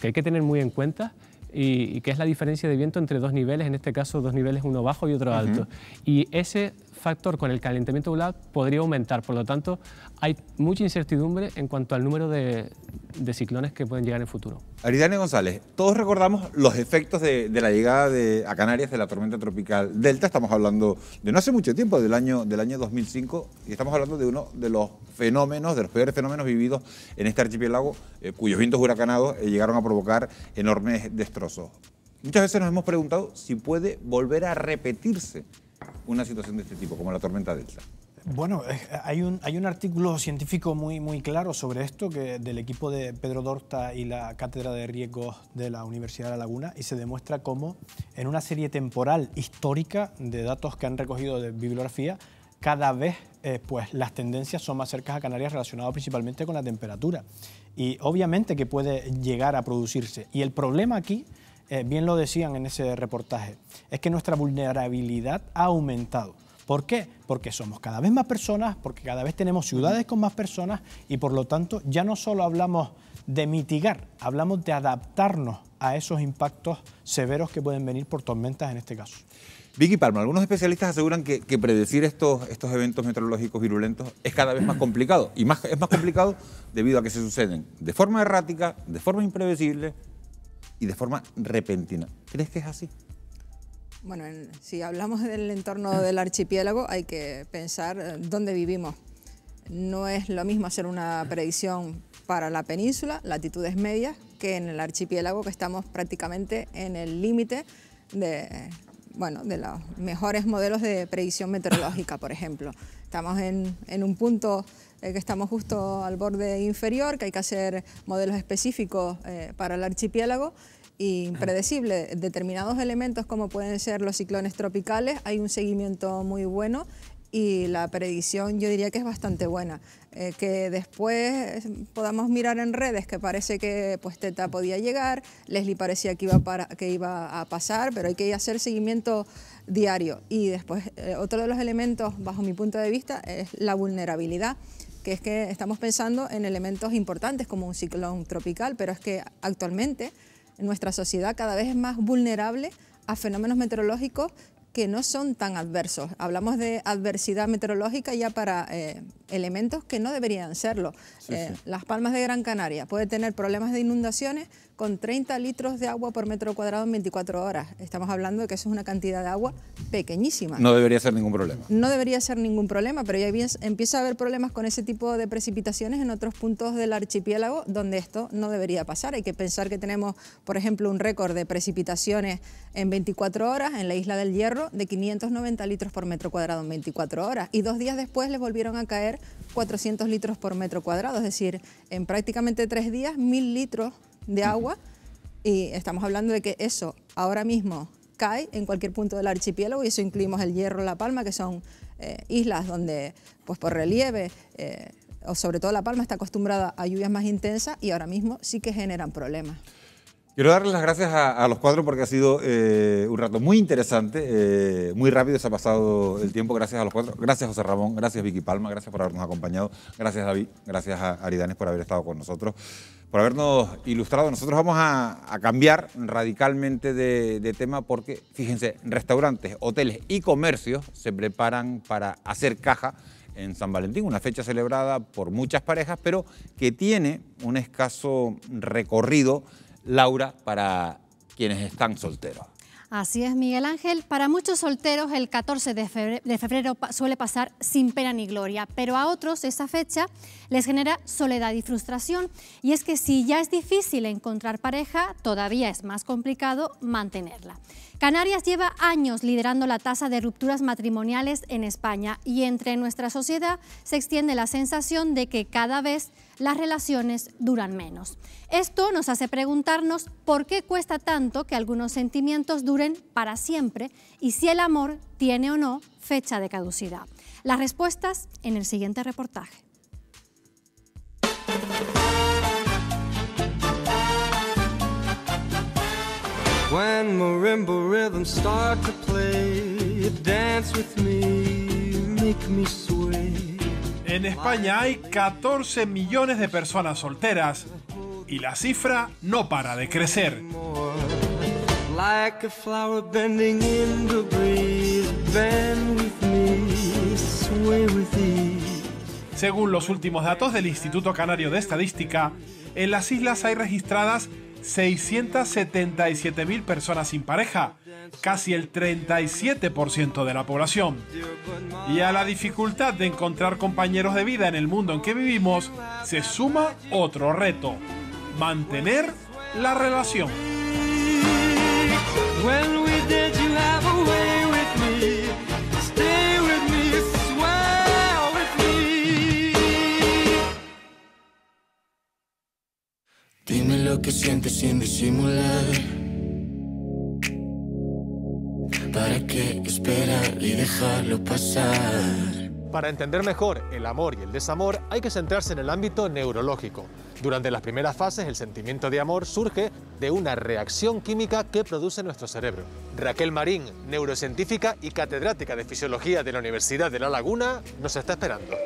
[SPEAKER 6] hay que tener muy en cuenta y que es la diferencia de viento entre dos niveles, en este caso dos niveles, uno bajo y otro alto. Y ese factor con el calentamiento global podría aumentar, por lo tanto hay mucha incertidumbre en cuanto al número de ciclones que pueden llegar en el futuro.
[SPEAKER 1] Aridane González, todos recordamos los efectos de la llegada a Canarias de la tormenta tropical Delta. Estamos hablando de no hace mucho tiempo, del año 2005, y estamos hablando de uno de los fenómenos, de los peores fenómenos vividos en este archipiélago, cuyos vientos huracanados llegaron a provocar enormes destrozos. Muchas veces nos hemos preguntado si puede volver a repetirse una situación de este tipo, como la tormenta Delta.
[SPEAKER 7] Bueno, hay un artículo científico muy claro sobre esto del equipo de Pedro Dorta y la Cátedra de Riesgos de la Universidad de La Laguna, y se demuestra cómo en una serie temporal histórica de datos que han recogido de bibliografía, cada vez pues las tendencias son más cercanas a Canarias, relacionadas principalmente con la temperatura. Y obviamente que puede llegar a producirse. Y el problema aquí, bien lo decían en ese reportaje, es que nuestra vulnerabilidad ha aumentado. ¿Por qué? Porque somos cada vez más personas, porque cada vez tenemos ciudades con más personas y por lo tanto ya no solo hablamos de mitigar, hablamos de adaptarnos a esos impactos severos que pueden venir por tormentas en este caso.
[SPEAKER 1] Vicky Palma, algunos especialistas aseguran que predecir estos eventos meteorológicos virulentos es cada vez más complicado. Y es más complicado debido a que se suceden de forma errática, de forma imprevisible y de forma repentina. ¿Crees que es así?
[SPEAKER 5] Bueno, si hablamos del entorno del archipiélago, hay que pensar dónde vivimos. No es lo mismo hacer una predicción para la península, latitudes medias, que en el archipiélago, que estamos prácticamente en el límite de los mejores modelos de predicción meteorológica, por ejemplo. Estamos en un punto que estamos justo al borde inferior, que hay que hacer modelos específicos para el archipiélago, impredecible. Determinados elementos como pueden ser los ciclones tropicales, hay un seguimiento muy bueno y la predicción yo diría que es bastante buena. Que después podamos mirar en redes que parece que pues Teta podía llegar, Leslie parecía que iba a pasar, pero hay que hacer seguimiento diario. Y después otro de los elementos, bajo mi punto de vista, es la vulnerabilidad, que es que estamos pensando en elementos importantes como un ciclón tropical, pero es que actualmente nuestra sociedad cada vez es más vulnerable a fenómenos meteorológicos que no son tan adversos. Hablamos de adversidad meteorológica ya para elementos que no deberían serlo. Las Palmas de Gran Canaria puede tener problemas de inundaciones con 30 litros de agua por metro cuadrado en 24 horas. Estamos hablando de que eso es una cantidad de agua pequeñísima.
[SPEAKER 1] No debería ser ningún problema.
[SPEAKER 5] No debería ser ningún problema, pero ya empieza a haber problemas con ese tipo de precipitaciones en otros puntos del archipiélago donde esto no debería pasar. Hay que pensar que tenemos, por ejemplo, un récord de precipitaciones en 24 horas en la Isla del Hierro de 590 litros por metro cuadrado en 24 horas. Y 2 días después les volvieron a caer 400 litros por metro cuadrado. Es decir, en prácticamente 3 días, 1000 litros de agua, y estamos hablando de que eso ahora mismo cae en cualquier punto del archipiélago, y eso incluimos el Hierro, La Palma, que son islas donde pues por relieve o sobre todo La Palma está acostumbrada a lluvias más intensas y ahora mismo sí que generan problemas.
[SPEAKER 1] Quiero darles las gracias a los cuatro porque ha sido un rato muy interesante, muy rápido se ha pasado el tiempo. Gracias a los cuatro, gracias José Ramón, gracias Vicky Palma, gracias por habernos acompañado, gracias David, gracias a Aridane por haber estado con nosotros, por habernos ilustrado. Nosotros vamos a cambiar radicalmente de tema porque, fíjense, restaurantes, hoteles y comercios se preparan para hacer caja en San Valentín, una fecha celebrada por muchas parejas, pero que tiene un escaso recorrido, Laura, para quienes están solteros.
[SPEAKER 2] Así es, Miguel Ángel. Para muchos solteros el 14 de febrero suele pasar sin pena ni gloria, pero a otros esa fecha les genera soledad y frustración. Y es que si ya es difícil encontrar pareja, todavía es más complicado mantenerla. Canarias lleva años liderando la tasa de rupturas matrimoniales en España y entre nuestra sociedad se extiende la sensación de que cada vez las relaciones duran menos. Esto nos hace preguntarnos por qué cuesta tanto que algunos sentimientos duren para siempre y si el amor tiene o no fecha de caducidad. Las respuestas en el siguiente reportaje.
[SPEAKER 14] When marimba rhythms start to play, dance with me, make me sway.
[SPEAKER 15] En España hay 14 millones de personas solteras y la cifra no para de crecer.
[SPEAKER 14] Like a flower bending in the breeze, bend with me, sway with ease.
[SPEAKER 15] Según los últimos datos del Instituto Canario de Estadística, en las islas hay registradas 677.000 personas sin pareja, casi el 37% de la población. Y a la dificultad de encontrar compañeros de vida en el mundo en que vivimos, se suma otro reto: mantener la relación.
[SPEAKER 14] When we did, you have a way with me. Stay with me, swear with me.
[SPEAKER 16] Dime lo que sientes sin disimular. ¿Para qué esperar y dejarlo pasar?
[SPEAKER 4] Para entender mejor el amor y el desamor hay que centrarse en el ámbito neurológico. Durante las primeras fases, el sentimiento de amor surge de una reacción química que produce nuestro cerebro. Raquel Marín, neurocientífica y catedrática de Fisiología de la Universidad de La Laguna, nos está esperando.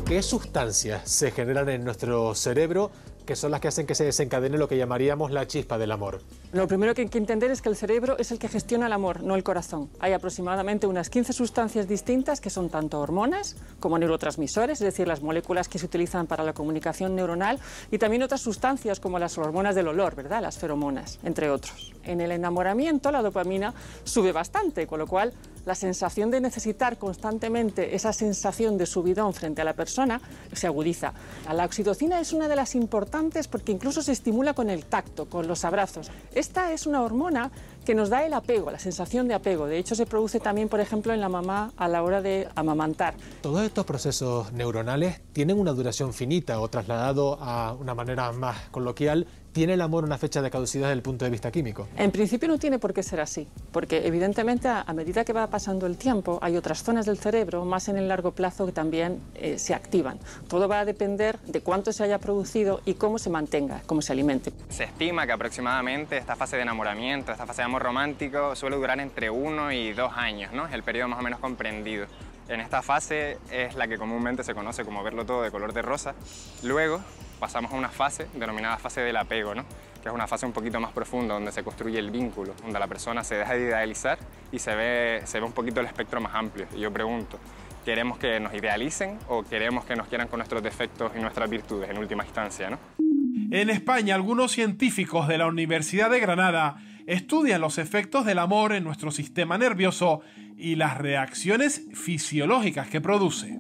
[SPEAKER 4] ¿Qué sustancias se generan en nuestro cerebro que son las que hacen que se desencadene lo que llamaríamos la chispa del amor?
[SPEAKER 3] Lo primero que hay que entender es que el cerebro es el que gestiona el amor, no el corazón. Hay aproximadamente unas 15 sustancias distintas que son tanto hormonas como neurotransmisores, es decir, las moléculas que se utilizan para la comunicación neuronal, y también otras sustancias como las hormonas del olor, ¿verdad? Las feromonas, entre otros. En el enamoramiento la dopamina sube bastante, con lo cual la sensación de necesitar constantemente esa sensación de subidón frente a la persona se agudiza. La oxitocina es una de las importantes porque incluso se estimula con el tacto, con los abrazos. Esta es una hormona que nos da el apego, la sensación de apego. De hecho, se produce también, por ejemplo, en la mamá a la hora de amamantar.
[SPEAKER 4] Todos estos procesos neuronales tienen una duración finita, o trasladado a una manera más coloquial, ¿tiene el amor una fecha de caducidad desde el punto de vista químico?
[SPEAKER 3] En principio no tiene por qué ser así, porque evidentemente a medida que va pasando el tiempo hay otras zonas del cerebro, más en el largo plazo, que también se activan. Todo va a depender de cuánto se haya producido y cómo se mantenga, cómo se alimente.
[SPEAKER 17] Se estima que aproximadamente esta fase de enamoramiento, esta fase de amor romántico, suele durar entre 1 y 2 años, ¿no? Es el periodo más o menos comprendido. En esta fase es la que comúnmente se conoce como verlo todo de color de rosa. Luego pasamos a una fase denominada fase del apego, ¿no? Que es una fase un poquito más profunda, donde se construye el vínculo, donde la persona se deja de idealizar y se ve un poquito el espectro más amplio. Y yo pregunto, ¿queremos que nos idealicen o queremos que nos quieran con nuestros defectos y nuestras virtudes en última instancia, ¿no?
[SPEAKER 15] En España, algunos científicos de la Universidad de Granada estudian los efectos del amor en nuestro sistema nervioso y las reacciones fisiológicas que produce.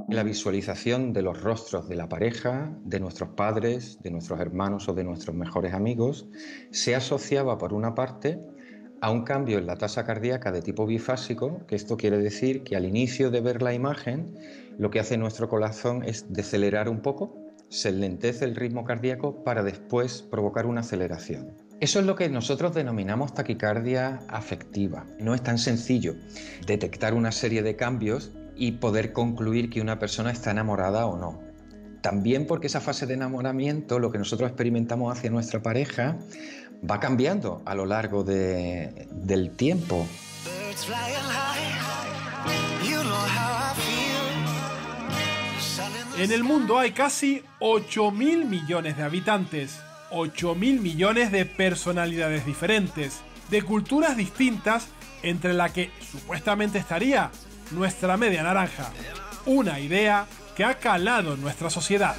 [SPEAKER 18] La visualización de los rostros de la pareja, de nuestros padres, de nuestros hermanos o de nuestros mejores amigos se asociaba, por una parte, a un cambio en la tasa cardíaca de tipo bifásico, que esto quiere decir que al inicio de ver la imagen, lo que hace nuestro corazón es decelerar un poco, se lentece el ritmo cardíaco para después provocar una aceleración. Eso es lo que nosotros denominamos taquicardia afectiva. No es tan sencillo detectar una serie de cambios y poder concluir que una persona está enamorada o no. También porque esa fase de enamoramiento, lo que nosotros experimentamos hacia nuestra pareja, va cambiando a lo largo del tiempo.
[SPEAKER 15] En el mundo hay casi 8.000 millones de habitantes, 8.000 millones de personalidades diferentes, de culturas distintas, entre la que supuestamente estaría nuestra media naranja. Una idea que ha calado en nuestra sociedad.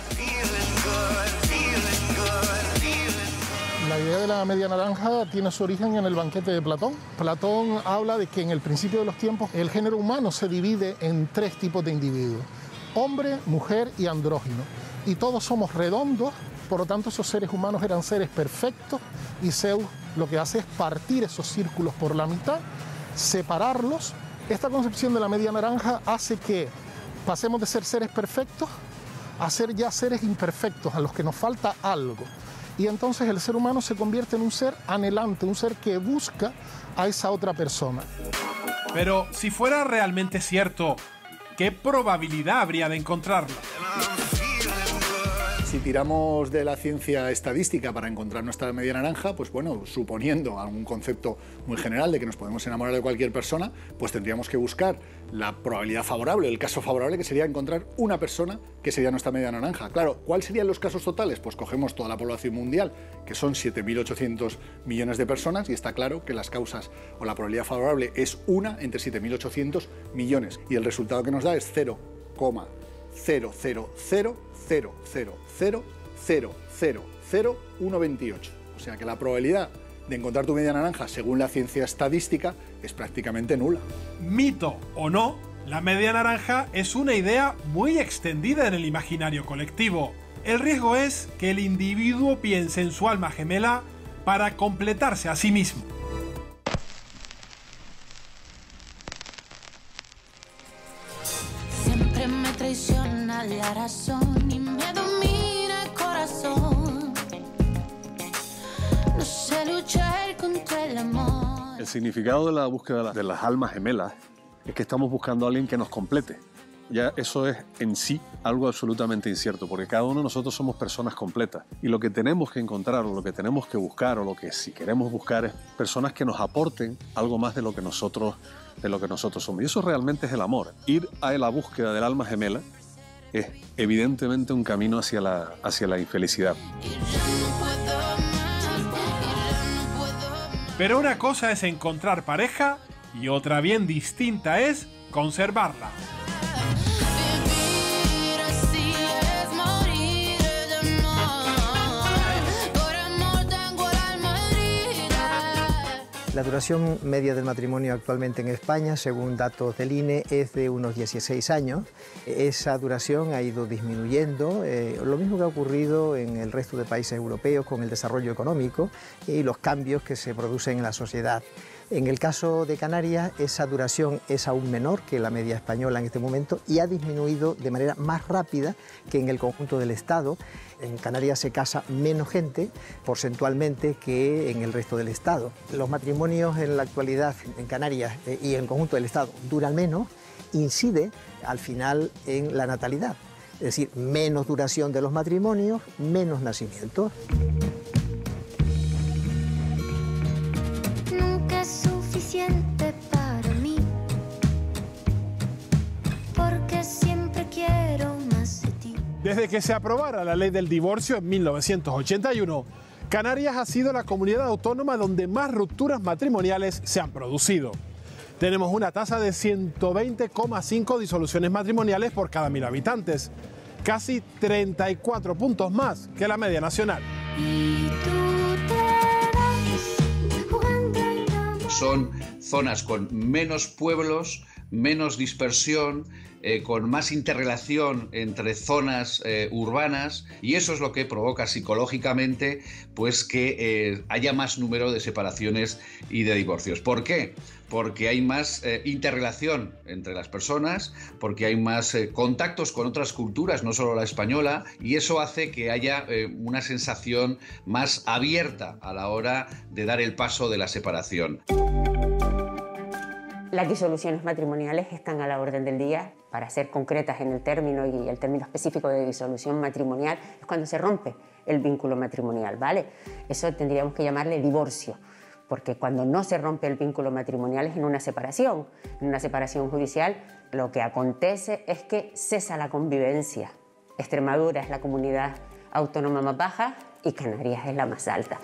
[SPEAKER 19] La idea de la media naranja tiene su origen en el banquete de Platón. Platón habla de que en el principio de los tiempos el género humano se divide en 3 tipos de individuos: hombre, mujer y andrógino. Y todos somos redondos, por lo tanto esos seres humanos eran seres perfectos, y Zeus lo que hace es partir esos círculos por la mitad, separarlos. Esta concepción de la media naranja hace que pasemos de ser seres perfectos a ser ya seres imperfectos, a los que nos falta algo. Y entonces el ser humano se convierte en un ser anhelante, un ser que busca a esa otra persona.
[SPEAKER 15] Pero si fuera realmente cierto, ¿qué probabilidad habría de encontrarlo?
[SPEAKER 20] Si tiramos de la ciencia estadística para encontrar nuestra media naranja, pues bueno, suponiendo algún concepto muy general de que nos podemos enamorar de cualquier persona, pues tendríamos que buscar la probabilidad favorable, el caso favorable, que sería encontrar una persona que sería nuestra media naranja. Claro, ¿cuáles serían los casos totales? Pues cogemos toda la población mundial, que son 7.800 millones de personas, y está claro que las causas o la probabilidad favorable es una entre 7.800 millones, y el resultado que nos da es 0,00000000128. O sea que la probabilidad de encontrar tu media naranja, según la ciencia estadística, es prácticamente nula.
[SPEAKER 15] Mito o no, la media naranja es una idea muy extendida en el imaginario colectivo. El riesgo es que el individuo piense en su alma gemela para completarse a sí mismo.
[SPEAKER 21] Siempre me traiciona la razón y me domina el corazón. No sé luchar contra el amor.
[SPEAKER 22] El significado de la búsqueda de las almas gemelas es que estamos buscando a alguien que nos complete. Ya eso es en sí algo absolutamente incierto, porque cada uno de nosotros somos personas completas. Y lo que tenemos que encontrar, o lo que tenemos que buscar, o lo que si queremos buscar, es personas que nos aporten algo más de lo que nosotros somos. Y eso realmente es el amor. Ir a la búsqueda del alma gemela es evidentemente un camino hacia la infelicidad.
[SPEAKER 15] Pero una cosa es encontrar pareja y otra bien distinta es conservarla.
[SPEAKER 23] La duración media del matrimonio actualmente en España, según datos del INE, es de unos 16 años. Esa duración ha ido disminuyendo, lo mismo que ha ocurrido en el resto de países europeos con el desarrollo económico y los cambios que se producen en la sociedad. En el caso de Canarias, esa duración es aún menor que la media española en este momento y ha disminuido de manera más rápida que en el conjunto del Estado. En Canarias se casa menos gente porcentualmente que en el resto del Estado. Los matrimonios en la actualidad en Canarias y en el conjunto del Estado duran menos, incide al final en la natalidad. Es decir, menos duración de los matrimonios, menos nacimientos.
[SPEAKER 21] Nunca es suficiente para mí, porque siempre quiero más de ti.
[SPEAKER 15] Desde que se aprobara la ley del divorcio en 1981, Canarias ha sido la comunidad autónoma donde más rupturas matrimoniales se han producido. Tenemos una tasa de 120,5 disoluciones matrimoniales por cada 1.000 habitantes, casi 34 puntos más que la media nacional.
[SPEAKER 24] Son zonas con menos pueblos, menos dispersión, con más interrelación entre zonas urbanas, y eso es lo que provoca psicológicamente pues que haya más número de separaciones y de divorcios. ¿Por qué? Porque hay más interrelación entre las personas, porque hay más contactos con otras culturas, no solo la española, y eso hace que haya una sensación más abierta a la hora de dar el paso de la separación.
[SPEAKER 25] Las disoluciones matrimoniales están a la orden del día. Para ser concretas en el término, y el término específico de disolución matrimonial es cuando se rompe el vínculo matrimonial, ¿vale? Eso tendríamos que llamarle divorcio, porque cuando no se rompe el vínculo matrimonial es en una separación. En una separación judicial lo que acontece es que cesa la convivencia. Extremadura es la comunidad autónoma más baja y Canarias es la más alta.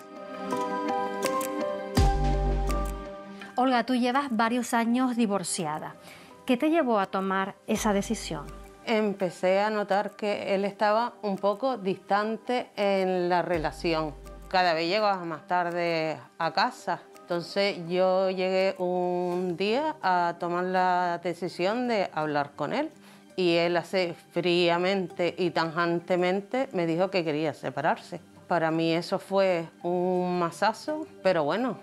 [SPEAKER 2] Olga, tú llevas varios años divorciada. ¿Qué te llevó a tomar esa decisión?
[SPEAKER 26] Empecé a notar que él estaba un poco distante en la relación. Cada vez llegaba más tarde a casa. Entonces yo llegué un día a tomar la decisión de hablar con él. Y él así fríamente y tajantemente me dijo que quería separarse. Para mí eso fue un mazazo, pero bueno,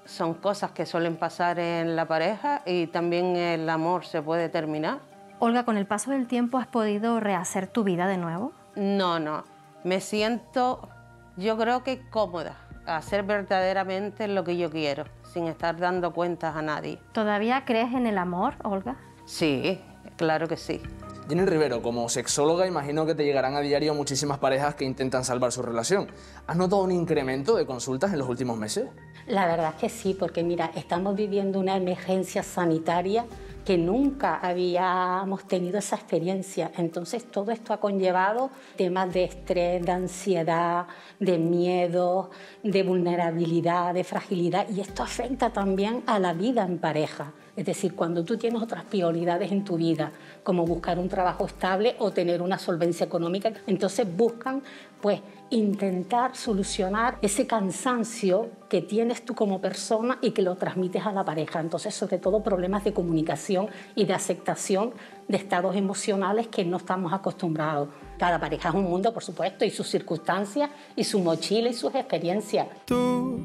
[SPEAKER 26] son cosas que suelen pasar en la pareja y también el amor se puede terminar.
[SPEAKER 2] Olga, ¿con el paso del tiempo has podido rehacer tu vida de nuevo?
[SPEAKER 26] No. Me siento, yo creo que cómoda, a hacer verdaderamente lo que yo quiero, sin estar dando cuentas a nadie.
[SPEAKER 2] ¿Todavía crees en el amor, Olga?
[SPEAKER 26] Sí, claro que sí.
[SPEAKER 8] Jenny Rivero, como sexóloga, imagino que te llegarán a diario muchísimas parejas que intentan salvar su relación. ¿Has notado un incremento de consultas en los últimos meses?
[SPEAKER 9] La verdad es que sí, porque mira, estamos viviendo una emergencia sanitaria que nunca habíamos tenido esa experiencia. Entonces todo esto ha conllevado temas de estrés, de ansiedad, de miedo, de vulnerabilidad, de fragilidad, y esto afecta también a la vida en pareja. Es decir, cuando tú tienes otras prioridades en tu vida, como buscar un trabajo estable o tener una solvencia económica, entonces buscan pues intentar solucionar ese cansancio que tienes tú como persona y que lo transmites a la pareja. Entonces, sobre todo problemas de comunicación y de aceptación de estados emocionales que no estamos acostumbrados. Cada pareja es un mundo, por supuesto, y sus circunstancias, y su mochila y sus experiencias.
[SPEAKER 14] Tú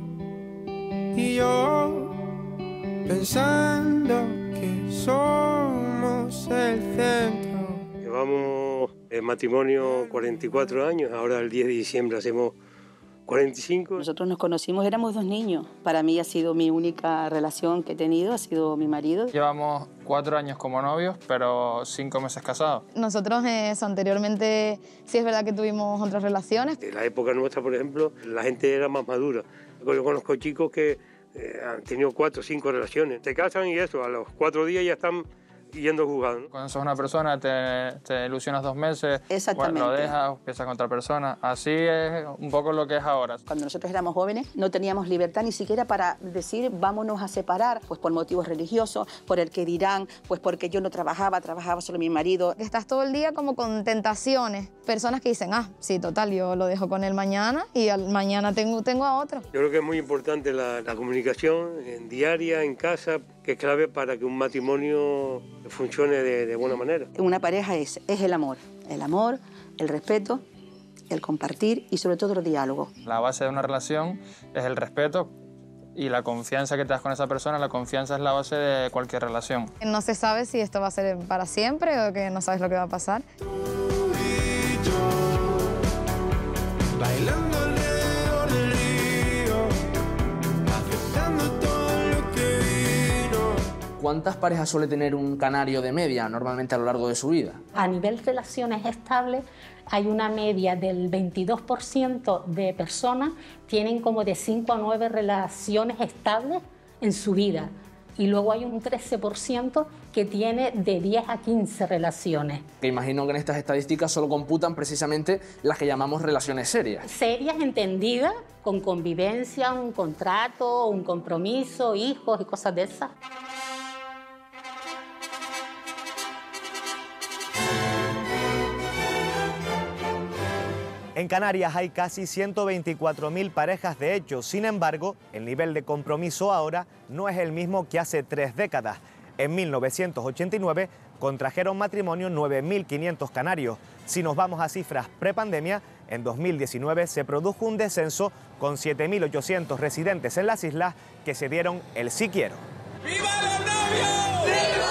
[SPEAKER 14] y yo, pensando que somos el centro.
[SPEAKER 10] Llevamos en matrimonio 44 años, ahora el 10 de diciembre hacemos 45.
[SPEAKER 11] Nosotros nos conocimos, éramos 2 niños. Para mí ha sido mi única relación que he tenido, ha sido mi marido.
[SPEAKER 12] Llevamos 4 años como novios, pero 5 meses casados.
[SPEAKER 13] Nosotros anteriormente sí es verdad que tuvimos otras relaciones.
[SPEAKER 10] En la época nuestra, por ejemplo, la gente era más madura. Yo conozco chicos que han tenido 4 o 5 relaciones. Se casan y eso, a los 4 días ya están yendo a jugar, ¿no?
[SPEAKER 12] Cuando sos una persona, te ilusionas 2 meses,
[SPEAKER 11] Exactamente.
[SPEAKER 12] Lo dejas, empiezas con otra persona. Así es un poco lo que es ahora.
[SPEAKER 11] Cuando nosotros éramos jóvenes no teníamos libertad ni siquiera para decir vámonos a separar, pues por motivos religiosos, por el que dirán, pues porque yo no trabajaba solo mi marido.
[SPEAKER 13] Estás todo el día como con tentaciones, personas que dicen, sí, total, yo lo dejo con él mañana y mañana tengo a otro.
[SPEAKER 10] Yo creo que es muy importante la comunicación en diaria, en casa, que es clave para que un matrimonio funcione de buena manera.
[SPEAKER 11] Una pareja es el amor, el respeto, el compartir y sobre todo el diálogo.
[SPEAKER 12] La base de una relación es el respeto y la confianza que te das con esa persona. La confianza es la base de cualquier relación.
[SPEAKER 13] No se sabe si esto va a ser para siempre o que no sabes lo que va a pasar.
[SPEAKER 14] Bailando alrededor del río, aceptando todo lo que vino.
[SPEAKER 8] ¿Cuántas parejas suele tener un canario de media normalmente a lo largo de su vida?
[SPEAKER 9] A nivel relaciones estables, hay una media del 22% de personas tienen como de 5 a 9 relaciones estables en su vida. Y luego hay un 13% que tiene de 10 a 15 relaciones.
[SPEAKER 8] Que imagino que en estas estadísticas solo computan precisamente las que llamamos relaciones serias.
[SPEAKER 9] Serias entendidas, con convivencia, un contrato, un compromiso, hijos y cosas de esas.
[SPEAKER 27] En Canarias hay casi 124.000 parejas de hecho. Sin embargo, el nivel de compromiso ahora no es el mismo que hace 3 décadas. En 1989 contrajeron matrimonio 9.500 canarios. Si nos vamos a cifras prepandemia, en 2019 se produjo un descenso con 7.800 residentes en las islas que se dieron el sí quiero.
[SPEAKER 14] ¡Viva los novios! ¡Viva!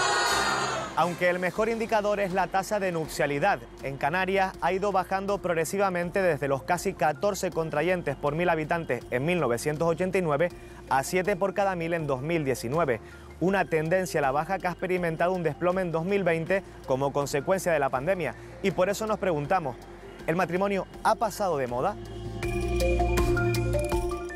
[SPEAKER 27] Aunque el mejor indicador es la tasa de nupcialidad, en Canarias ha ido bajando progresivamente desde los casi 14 contrayentes por 1.000 habitantes en 1989 a 7 por cada 1.000 en 2019. Una tendencia a la baja que ha experimentado un desplome en 2020 como consecuencia de la pandemia. Y por eso nos preguntamos, ¿el matrimonio ha pasado de moda?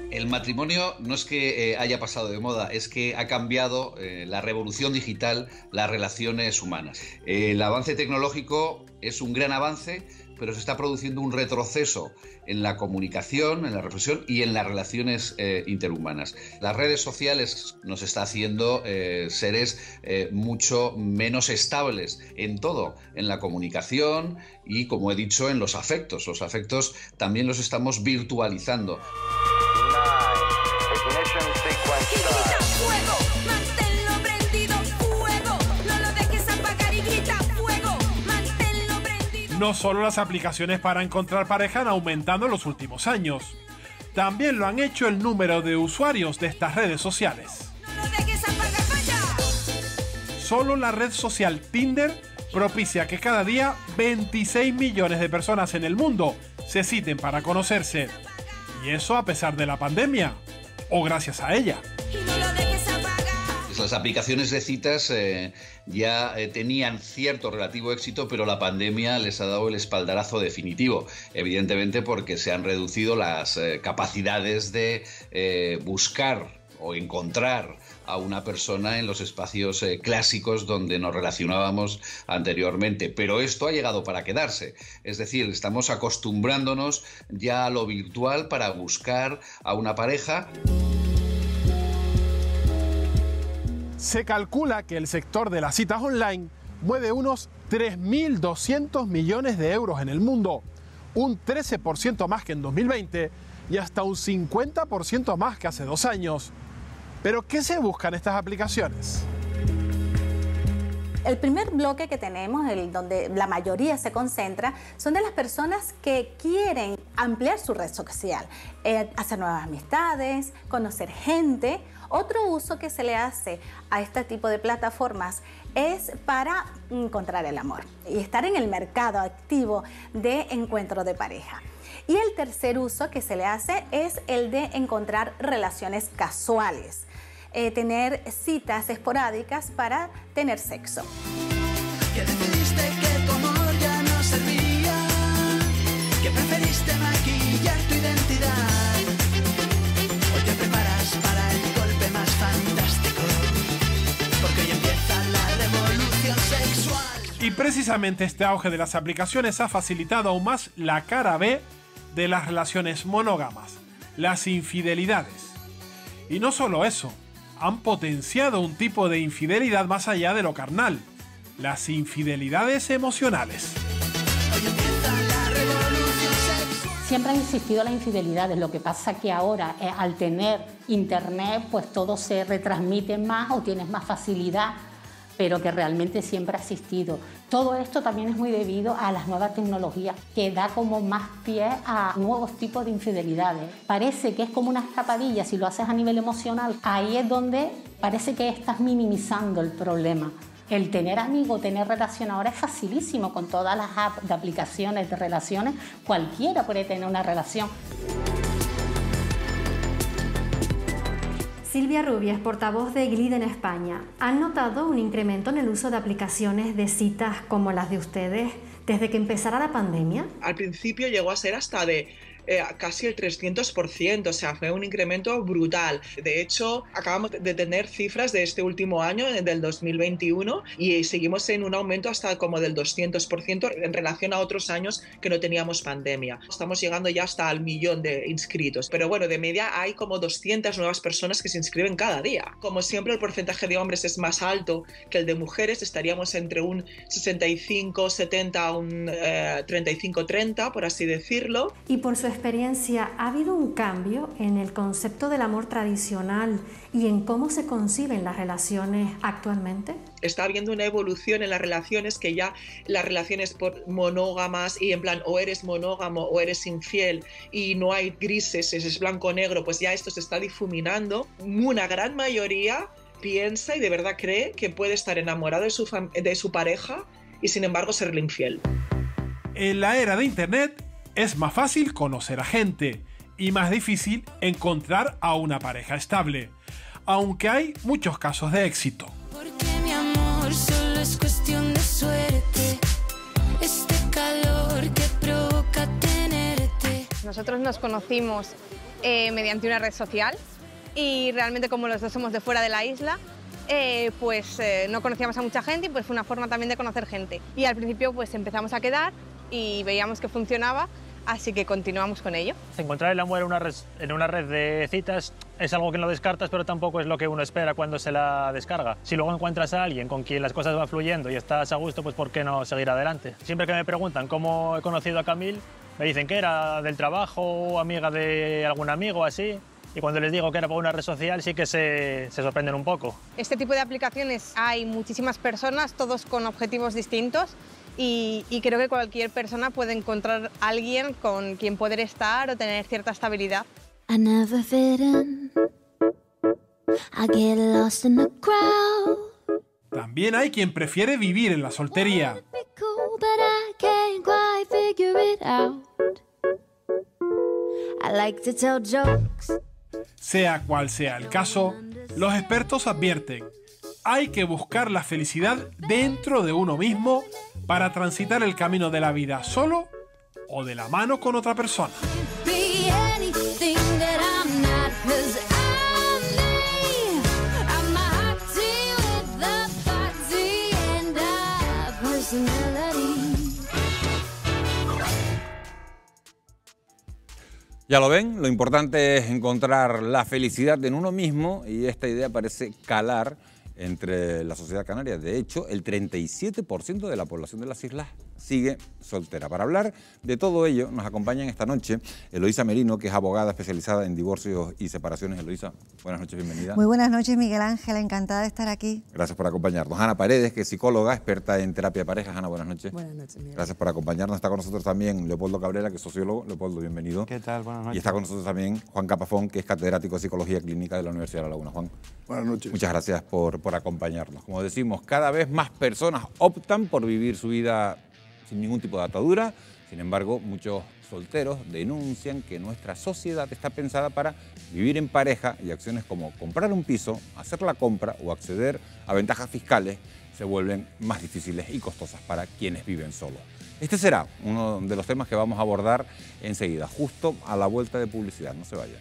[SPEAKER 24] El matrimonio no es que haya pasado de moda, es que ha cambiado la revolución digital, las relaciones humanas. El avance tecnológico es un gran avance, pero se está produciendo un retroceso en la comunicación, en la reflexión y en las relaciones interhumanas. Las redes sociales nos está haciendo seres mucho menos estables en todo, en la comunicación y, como he dicho, en los afectos. Los afectos también los estamos virtualizando.
[SPEAKER 15] No solo las aplicaciones para encontrar pareja han aumentado en los últimos años, también lo han hecho el número de usuarios de estas redes sociales. Solo la red social Tinder propicia que cada día 26 millones de personas en el mundo se citen para conocerse. Y eso a pesar de la pandemia, o gracias a ella.
[SPEAKER 24] Las aplicaciones de citas ya tenían cierto relativo éxito, pero la pandemia les ha dado el espaldarazo definitivo, evidentemente porque se han reducido las capacidades de buscar o encontrar a una persona en los espacios clásicos donde nos relacionábamos anteriormente. Pero esto ha llegado para quedarse. Es decir, estamos acostumbrándonos ya a lo virtual para buscar a una pareja.
[SPEAKER 15] Se calcula que el sector de las citas online mueve unos 3.200 millones de euros en el mundo, un 13% más que en 2020 y hasta un 50% más que hace 2 años. ¿Pero qué se busca en estas aplicaciones?
[SPEAKER 1] El primer bloque que tenemos, donde la mayoría se concentra, son de las personas que quieren ampliar su red social, hacer nuevas amistades, conocer gente. Otro uso que se le hace a este tipo de plataformas es para encontrar el amor y estar en el mercado activo de encuentro de pareja. Y el tercer uso que se le hace es el de encontrar relaciones casuales. Tener citas esporádicas para tener sexo.
[SPEAKER 14] Que decidiste que tu amor ya no servía, que preferiste maquillar tu identidad. Hoy te preparas para el golpe más fantástico, porque hoy empieza la revolución sexual.
[SPEAKER 15] Y precisamente este auge de las aplicaciones ha facilitado aún más la cara B de las relaciones monógamas, las infidelidades. Y no solo eso, han potenciado un tipo de infidelidad más allá de lo carnal, las infidelidades emocionales.
[SPEAKER 9] Siempre han existido las infidelidades, lo que pasa que ahora al tener internet pues todo se retransmite más o tienes más facilidad, pero que realmente siempre ha existido. Todo esto también es muy debido a las nuevas tecnologías, que da como más pie a nuevos tipos de infidelidades. Parece que es como una escapadilla, si lo haces a nivel emocional, ahí es donde parece que estás minimizando el problema. El tener amigos, tener relación ahora es facilísimo, con todas las apps de aplicaciones de relaciones, cualquiera puede tener una relación.
[SPEAKER 2] Silvia Rubias, portavoz de GLID en España. ¿Han notado un incremento en el uso de aplicaciones de citas como las de ustedes desde que empezara la pandemia?
[SPEAKER 3] Al principio llegó a ser hasta de casi el 300%, o sea, fue un incremento brutal. De hecho, acabamos de tener cifras de este último año, del 2021, y seguimos en un aumento hasta como del 200% en relación a otros años que no teníamos pandemia. Estamos llegando ya hasta al 1.000.000 de inscritos, pero bueno, de media hay como 200 nuevas personas que se inscriben cada día. Como siempre, el porcentaje de hombres es más alto que el de mujeres, estaríamos entre un 65-70 a un 35-30, por así decirlo.
[SPEAKER 2] Y por su experiencia, ¿ha habido un cambio en el concepto del amor tradicional y en cómo se conciben las relaciones actualmente?
[SPEAKER 3] Está habiendo una evolución en las relaciones, que ya las relaciones monógamas y en plan o eres monógamo o eres infiel y no hay grises, es blanco o negro, pues ya esto se está difuminando. Una gran mayoría piensa y de verdad cree que puede estar enamorado de su pareja y sin embargo serle infiel.
[SPEAKER 15] En la era de Internet es más fácil conocer a gente y más difícil encontrar a una pareja estable, aunque hay muchos casos de éxito.
[SPEAKER 21] Porque mi amor solo es cuestión de suerte, este calor que provoca tenerte.
[SPEAKER 13] Nosotros nos conocimos mediante una red social y realmente como los dos somos de fuera de la isla, no conocíamos a mucha gente y pues fue una forma también de conocer gente. Y al principio pues empezamos a quedar y veíamos que funcionaba, así que continuamos con ello.
[SPEAKER 4] Encontrar el amor en una red de citas es algo que no descartas, pero tampoco es lo que uno espera cuando se la descarga. Si luego encuentras a alguien con quien las cosas van fluyendo y estás a gusto, pues ¿por qué no seguir adelante? Siempre que me preguntan cómo he conocido a Camille, me dicen que era del trabajo o amiga de algún amigo o así. Y cuando les digo que era por una red social, sí que se sorprenden un poco.
[SPEAKER 13] Este tipo de aplicaciones hay muchísimas personas, todos con objetivos distintos. Y creo que cualquier persona puede encontrar a alguien con quien poder estar o tener cierta estabilidad.
[SPEAKER 21] I never fit in. I get lost in the crowd.
[SPEAKER 15] También hay quien prefiere vivir en la soltería.
[SPEAKER 21] Cool, but I can't quite figure it out. I like to tell jokes.
[SPEAKER 15] Sea cual sea el caso, los expertos advierten hay que buscar la felicidad dentro de uno mismo para transitar el camino de la vida solo o de la mano con otra persona.
[SPEAKER 21] Be anything that I'm not, 'cause I'm me. I'm a hot tea with a body and a personality.
[SPEAKER 5] Ya lo ven, lo importante es encontrar la felicidad en uno mismo y esta idea parece calar entre la sociedad canaria. De hecho, el 37% de la población de las islas sigue soltera. Para hablar de todo ello, nos acompañan esta noche Eloísa Merino, que es abogada especializada en divorcios y separaciones. Eloísa, buenas noches, bienvenida.
[SPEAKER 6] Muy buenas noches, Miguel Ángel, encantada de estar aquí.
[SPEAKER 5] Gracias por acompañarnos. Ana Paredes, que es psicóloga, experta en terapia de parejas. Ana, buenas noches.
[SPEAKER 6] Buenas noches, Miguel.
[SPEAKER 5] Gracias por acompañarnos. Está con nosotros también Leopoldo Cabrera, que es sociólogo. Leopoldo, bienvenido.
[SPEAKER 7] ¿Qué tal? Buenas noches.
[SPEAKER 5] Y está con nosotros también Juan Capafón, que es catedrático de Psicología Clínica de la Universidad de La Laguna. Juan.
[SPEAKER 20] Buenas noches.
[SPEAKER 5] Muchas gracias por acompañarnos. Como decimos, cada vez más personas optan por vivir su vida sin ningún tipo de atadura. Sin embargo, muchos solteros denuncian que nuestra sociedad está pensada para vivir en pareja y acciones como comprar un piso, hacer la compra o acceder a ventajas fiscales se vuelven más difíciles y costosas para quienes viven solos. Este será uno de los temas que vamos a abordar enseguida, justo a la vuelta de publicidad. No se vayan.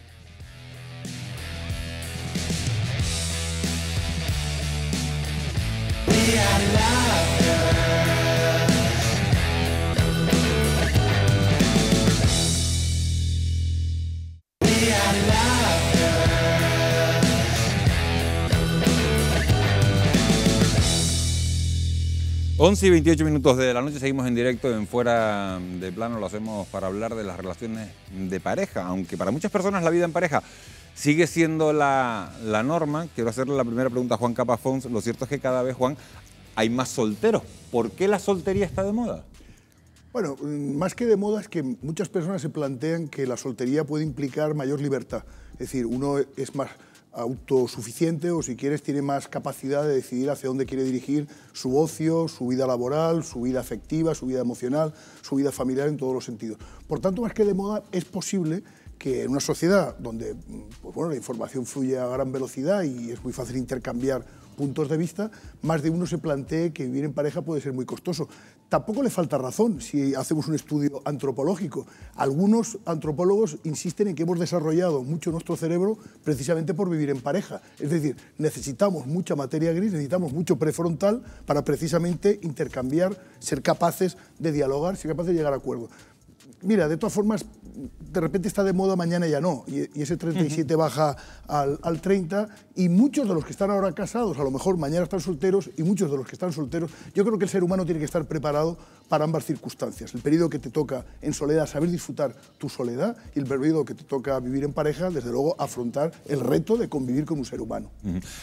[SPEAKER 5] Once y 28 minutos de la noche, seguimos en directo en Fuera de Plano. Lo hacemos para hablar de las relaciones de pareja, aunque para muchas personas la vida en pareja sigue siendo la norma. Quiero hacerle la primera pregunta a Juan Capafón. Lo cierto es que cada vez, Juan, hay más solteros. ¿Por qué la soltería está de moda?
[SPEAKER 20] Bueno, más que de moda es que muchas personas se plantean que la soltería puede implicar mayor libertad. Es decir, uno es más autosuficiente o, si quieres, tiene más capacidad de decidir hacia dónde quiere dirigir su ocio, su vida laboral, su vida afectiva, su vida emocional, su vida familiar en todos los sentidos. Por tanto, más que de moda, es posible que en una sociedad donde pues bueno, la información fluye a gran velocidad y es muy fácil intercambiar puntos de vista, más de uno se plantee que vivir en pareja puede ser muy costoso. Tampoco le falta razón si hacemos un estudio antropológico. Algunos antropólogos insisten en que hemos desarrollado mucho nuestro cerebro precisamente por vivir en pareja. Es decir, necesitamos mucha materia gris, necesitamos mucho prefrontal para precisamente intercambiar, ser capaces de dialogar, ser capaces de llegar a acuerdos. Mira, de todas formas, de repente está de moda, mañana ya no, y ese 37 baja al 30, y muchos de los que están ahora casados, a lo mejor mañana están solteros, y muchos de los que están solteros, yo creo que el ser humano tiene que estar preparado para ambas circunstancias. El periodo que te toca en soledad, saber disfrutar tu soledad, y el periodo que te toca vivir en pareja, desde luego, afrontar el reto de convivir con un ser humano.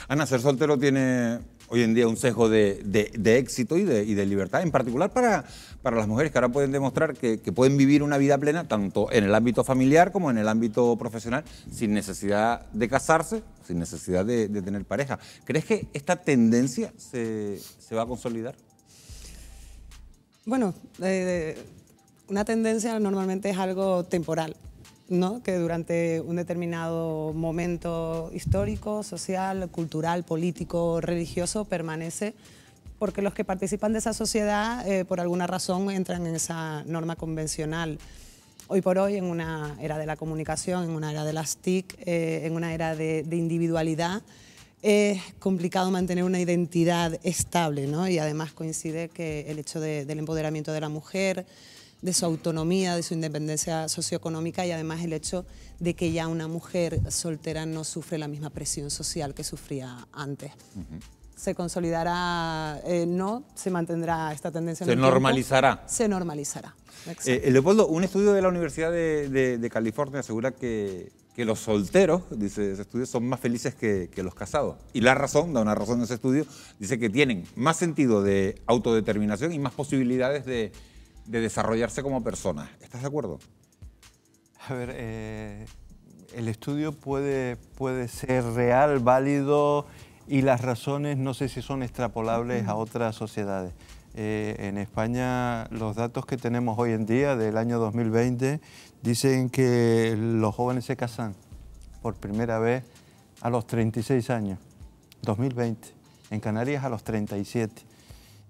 [SPEAKER 5] Ana, ser soltero tiene hoy en día un sesgo de éxito y de libertad, en particular para las mujeres que ahora pueden demostrar que pueden vivir una vida plena, tanto en el ámbito familiar como en el ámbito profesional, sin necesidad de casarse, sin necesidad de tener pareja. ¿Crees que esta tendencia se va a consolidar?
[SPEAKER 16] Bueno, una tendencia normalmente es algo temporal, ¿no? Que durante un determinado momento histórico, social, cultural, político, religioso permanece, porque los que participan de esa sociedad por alguna razón entran en esa norma convencional. Hoy por hoy, en una era de la comunicación, en una era de las TIC, en una era de individualidad, es complicado mantener una identidad estable, ¿no? Y además coincide que el hecho del empoderamiento de la mujer, de su autonomía, de su independencia socioeconómica, y además el hecho de que ya una mujer soltera no sufre la misma presión social que sufría antes. ¿Se consolidará? No, se mantendrá esta tendencia.
[SPEAKER 5] ¿Se normalizará?
[SPEAKER 16] Se normalizará.
[SPEAKER 5] Leopoldo, un estudio de la Universidad de California asegura que los solteros, dice ese estudio, son más felices que los casados. Y la razón, da una razón de ese estudio, dice que tienen más sentido de autodeterminación y más posibilidades de desarrollarse como personas. ¿Estás de acuerdo?
[SPEAKER 7] A ver, el estudio puede ser real, válido, y las razones no sé si son extrapolables a otras sociedades. En España, los datos que tenemos hoy en día del año 2020 dicen que los jóvenes se casan por primera vez a los 36 años, 2020. en Canarias a los 37.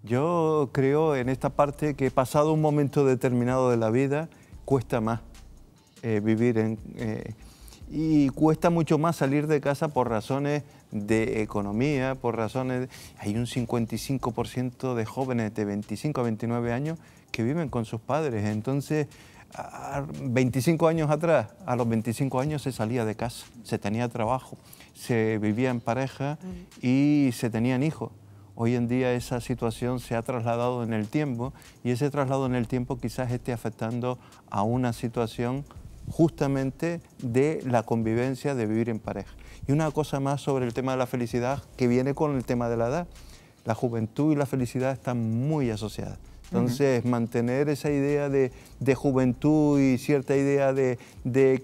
[SPEAKER 7] Yo creo en esta parte que pasado un momento determinado de la vida cuesta más vivir y cuesta mucho más salir de casa por razones de economía, por razones... Hay un 55% de jóvenes de 25 a 29 años que viven con sus padres. Entonces, a 25 años atrás, a los 25 años se salía de casa, se tenía trabajo, se vivía en pareja y se tenían hijos. Hoy en día esa situación se ha trasladado en el tiempo y ese traslado en el tiempo quizás esté afectando a una situación justamente de la convivencia, de vivir en pareja. Y una cosa más sobre el tema de la felicidad que viene con el tema de la edad. La juventud y la felicidad están muy asociadas. Entonces, mantener esa idea de juventud y cierta idea de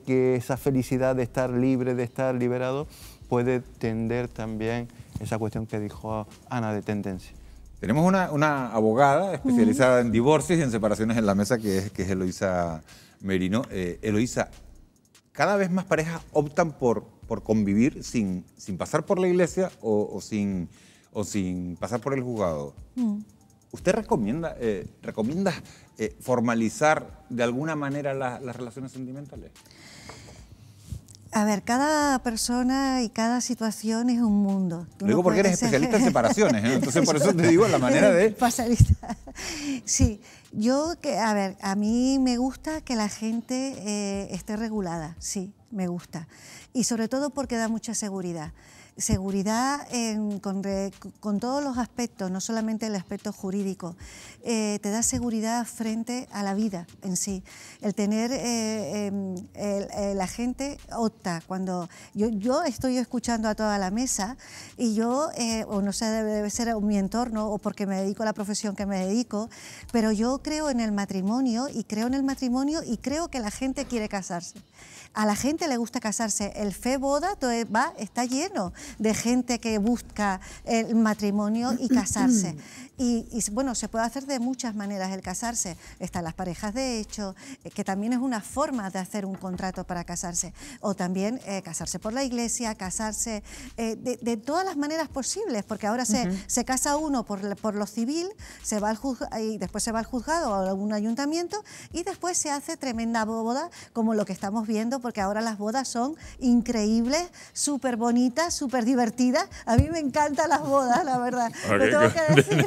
[SPEAKER 7] que esa felicidad de estar libre, de estar liberado, puede tender también esa cuestión que dijo Ana de tendencia.
[SPEAKER 5] Tenemos una abogada especializada en divorcios y en separaciones en la mesa, que es Eloísa Merino. Eloísa, cada vez más parejas optan por convivir sin pasar por la iglesia o sin pasar por el juzgado. ¿Usted recomienda formalizar de alguna manera las relaciones sentimentales?
[SPEAKER 6] A ver, cada persona y cada situación es un mundo.
[SPEAKER 5] Lo digo porque eres especialista en separaciones, ¿eh? Entonces por eso te digo la manera de...
[SPEAKER 6] Sí, a mí me gusta que la gente esté regulada, sí, me gusta. Y sobre todo porque da mucha seguridad. Seguridad con todos los aspectos, no solamente el aspecto jurídico. Te da seguridad frente a la vida en sí. El tener, la gente opta cuando... Yo estoy escuchando a toda la mesa y yo, o no sé, debe ser mi entorno o porque me dedico a la profesión que me dedico, pero yo creo en el matrimonio y creo que la gente quiere casarse. A la gente le gusta casarse. El FEBODA está lleno de gente que busca el matrimonio y casarse. Y bueno, se puede hacer de muchas maneras el casarse. Están las parejas de hecho, que también es una forma de hacer un contrato para casarse. O también casarse por la iglesia, casarse de todas las maneras posibles, porque ahora se casa uno por lo civil, y después se va al juzgado o a algún ayuntamiento y después se hace tremenda boda, como lo que estamos viendo, porque ahora las bodas son increíbles, súper bonitas, súper divertidas. A mí me encantan las bodas, la verdad. Lo tengo que decir.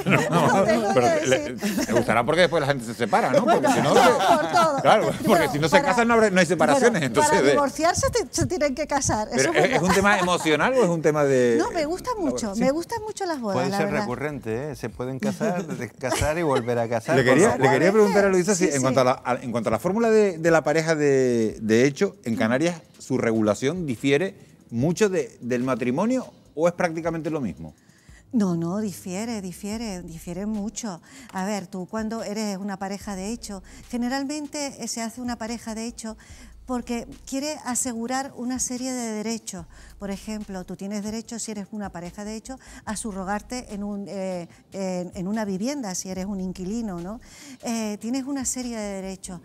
[SPEAKER 5] Te gustará porque después la gente se separa, ¿no?
[SPEAKER 6] Bueno,
[SPEAKER 5] porque si no,
[SPEAKER 6] por todo.
[SPEAKER 5] Claro, porque si no se casan no hay separaciones. Entonces,
[SPEAKER 6] para divorciarse se tienen que casar.
[SPEAKER 5] Pero ¿es un tema emocional o es un tema de...?
[SPEAKER 6] No, me gusta mucho, me gustan mucho las bodas.
[SPEAKER 7] Puede ser recurrente, ¿eh? Se pueden casar y volver a casar.
[SPEAKER 5] Le quería preguntar a Eloísa si en cuanto a la fórmula de la pareja de hecho, en Canarias su regulación difiere mucho del matrimonio o es prácticamente lo mismo.
[SPEAKER 6] No, difiere mucho. A ver, tú cuando eres una pareja de hecho, generalmente se hace una pareja de hecho porque quiere asegurar una serie de derechos. Por ejemplo, tú tienes derecho, si eres una pareja de hecho, a subrogarte en una vivienda, si eres un inquilino, ¿no? Tienes una serie de derechos.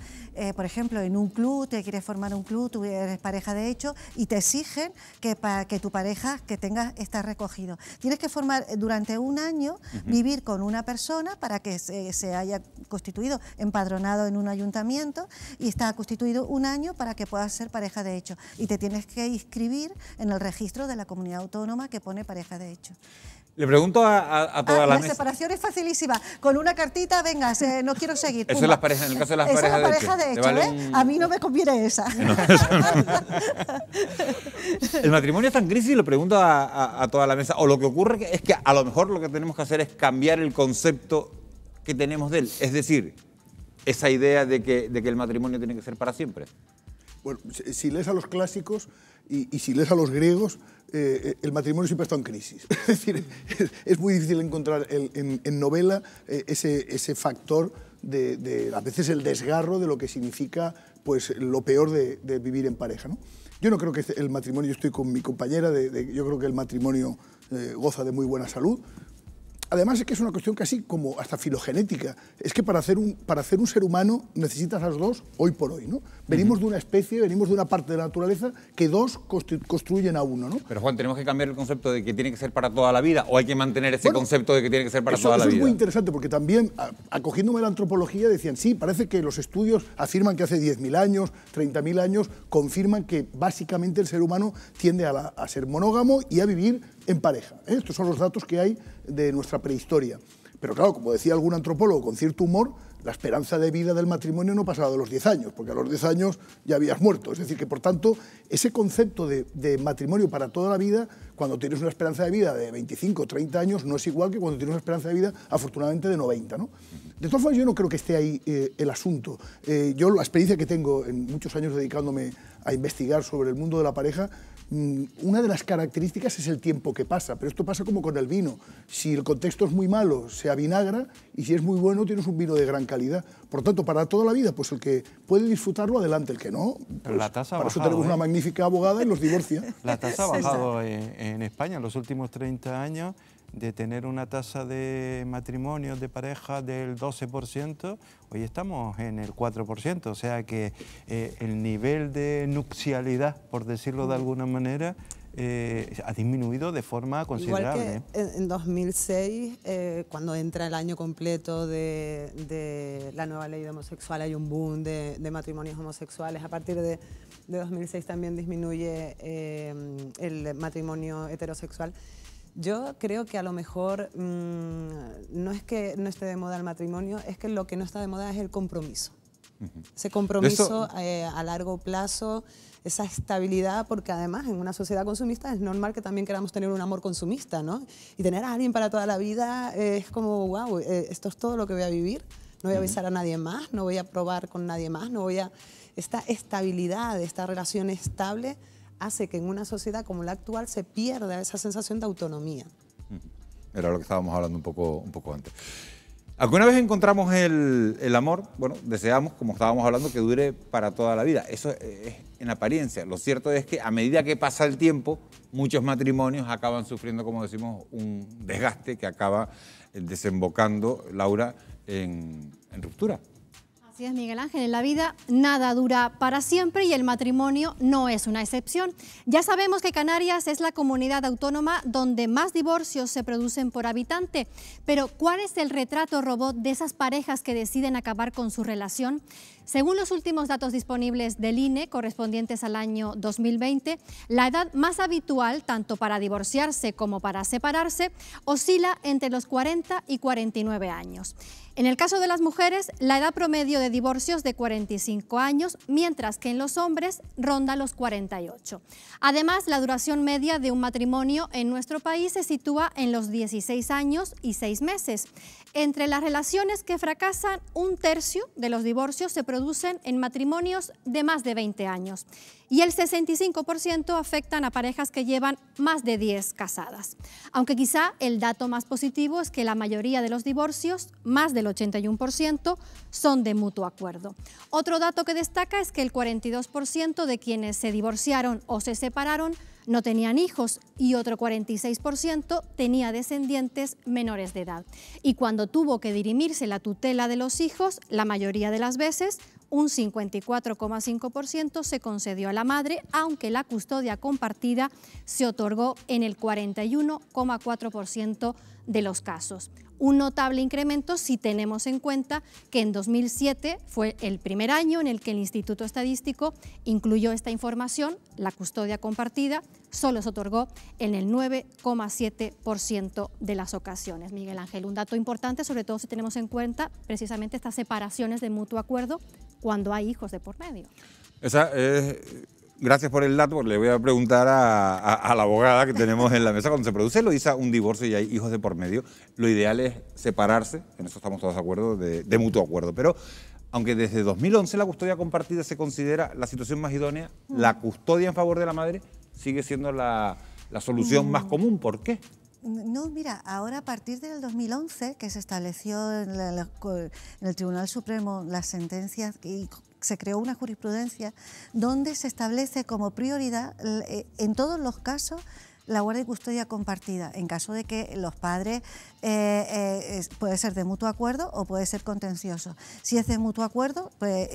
[SPEAKER 6] Por ejemplo, en un club, te quieres formar un club, tú eres pareja de hecho y te exigen que tu pareja que tengas está recogido. Tienes que formar durante un año, vivir con una persona para que se haya constituido, empadronado en un ayuntamiento y está constituido un año para que puedas ser pareja de hecho. Y te tienes que inscribir en el registro de la comunidad autónoma que pone pareja de hecho.
[SPEAKER 5] Le pregunto a toda la mesa.
[SPEAKER 6] La separación es facilísima. Con una cartita, venga, no quiero seguir.
[SPEAKER 5] Eso es las parejas, en el caso de las parejas de hecho.
[SPEAKER 6] ¿eh? A mí no me conviene esa.
[SPEAKER 5] No, el matrimonio está en crisis, le pregunto a toda la mesa. O lo que ocurre es que a lo mejor lo que tenemos que hacer es cambiar el concepto que tenemos de él. Es decir, esa idea de que el matrimonio tiene que ser para siempre.
[SPEAKER 20] Bueno, si lees a los clásicos y si lees a los griegos, el matrimonio siempre está en crisis. Es decir, es muy difícil encontrar en novela ese factor de a veces el desgarro de lo que significa pues, lo peor de vivir en pareja, ¿no? Yo no creo que el matrimonio, yo estoy con mi compañera, yo creo que el matrimonio goza de muy buena salud.
[SPEAKER 17] además es que es una cuestión casi como hasta filogenética. Es que para hacer un ser humano necesitas a los dos hoy por hoy, ¿no? Venimos de una especie, venimos de una parte de la naturaleza que dos construyen a uno, ¿no?
[SPEAKER 5] Pero Juan, ¿tenemos que cambiar el concepto de que tiene que ser para toda la vida o hay que mantener ese concepto de que tiene que ser para toda la vida?
[SPEAKER 17] Eso es muy interesante porque también, acogiéndome a la antropología, decían, sí, parece que los estudios afirman que hace 10.000 años, 30.000 años, confirman que básicamente el ser humano tiende a ser monógamo y a vivir en pareja. Estos son los datos que hay de nuestra prehistoria. Pero claro, como decía algún antropólogo con cierto humor, la esperanza de vida del matrimonio no pasaba de los 10 años, porque a los 10 años ya habías muerto. Es decir, que por tanto, ese concepto de matrimonio para toda la vida, cuando tienes una esperanza de vida de 25 o 30 años, no es igual que cuando tienes una esperanza de vida, afortunadamente, de 90, ¿no? De todas formas, yo no creo que esté ahí el asunto. Yo, la experiencia que tengo en muchos años dedicándome a investigar sobre el mundo de la pareja, una de las características es el tiempo que pasa, pero esto pasa como con el vino. Si el contexto es muy malo, se avinagra, y si es muy bueno, tienes un vino de gran calidad. Por tanto, para toda la vida, pues el que puede disfrutarlo, adelante. El que no, pues,
[SPEAKER 7] la tasa
[SPEAKER 17] para
[SPEAKER 7] ha
[SPEAKER 17] eso
[SPEAKER 7] bajado,
[SPEAKER 17] tenemos una magnífica abogada y los divorcia.
[SPEAKER 7] La tasa ha bajado en España en los últimos 30 años. De tener una tasa de matrimonios de pareja del 12%, hoy estamos en el 4%, o sea que el nivel de nupcialidad, por decirlo de alguna manera, ha disminuido de forma considerable.
[SPEAKER 16] Igual que en 2006, cuando entra el año completo de la nueva ley de homosexual, hay un boom de matrimonios homosexuales. A partir de 2006 también disminuye el matrimonio heterosexual. Yo creo que a lo mejor no es que no esté de moda el matrimonio, es que lo que no está de moda es el compromiso. Ese compromiso a largo plazo, esa estabilidad, porque además en una sociedad consumista es normal que también queramos tener un amor consumista, ¿no? Y tener a alguien para toda la vida es como, wow, esto es todo lo que voy a vivir, no voy a avisar a nadie más, no voy a probar con nadie más, no voy a... Esta estabilidad, esta relación estable hace que en una sociedad como la actual se pierda esa sensación de autonomía.
[SPEAKER 5] Era lo que estábamos hablando un poco antes. ¿Alguna vez encontramos el amor? Bueno, deseamos, como estábamos hablando, que dure para toda la vida. Eso es en apariencia. Lo cierto es que a medida que pasa el tiempo, muchos matrimonios acaban sufriendo, como decimos, un desgaste que acaba desembocando, Laura, en ruptura.
[SPEAKER 2] Así es, Miguel Ángel, en la vida nada dura para siempre y el matrimonio no es una excepción. Ya sabemos que Canarias es la comunidad autónoma donde más divorcios se producen por habitante, pero ¿cuál es el retrato robot de esas parejas que deciden acabar con su relación? Según los últimos datos disponibles del INE, correspondientes al año 2020, la edad más habitual, tanto para divorciarse como para separarse, oscila entre los 40 y 49 años. En el caso de las mujeres, la edad promedio de divorcios de 45 años, mientras que en los hombres ronda los 48. Además, la duración media de un matrimonio en nuestro país se sitúa en los 16 años y 6 meses. Entre las relaciones que fracasan, un tercio de los divorcios se producen en matrimonios de más de 20 años y el 65% afectan a parejas que llevan más de 10 casadas. Aunque quizá el dato más positivo es que la mayoría de los divorcios, más del 81%, son de mutuo acuerdo. Otro dato que destaca es que el 42% de quienes se divorciaron o se separaron no tenían hijos y otro 46% tenía descendientes menores de edad. Y cuando tuvo que dirimirse la tutela de los hijos, la mayoría de las veces, un 54,5% se concedió a la madre, aunque la custodia compartida se otorgó en el 41,4% de los casos. Un notable incremento si tenemos en cuenta que en 2007 fue el primer año en el que el Instituto Estadístico incluyó esta información, la custodia compartida solo se otorgó en el 9,7% de las ocasiones. Miguel Ángel, un dato importante, sobre todo si tenemos en cuenta precisamente estas separaciones de mutuo acuerdo cuando hay hijos de por medio.
[SPEAKER 5] Gracias por el dato, porque le voy a preguntar a la abogada que tenemos en la mesa. Cuando se produce un divorcio y hay hijos de por medio, lo ideal es separarse, en eso estamos todos de acuerdo, de mutuo acuerdo. Pero aunque desde 2011 la custodia compartida se considera la situación más idónea, la custodia en favor de la madre sigue siendo la solución más común. ¿Por qué?
[SPEAKER 6] No, mira, ahora a partir del 2011, que se estableció en el Tribunal Supremo las sentencias y se creó una jurisprudencia donde se establece como prioridad en todos los casos la guardia y custodia compartida, en caso de que los padres puede ser de mutuo acuerdo o puede ser contencioso. Si es de mutuo acuerdo, pues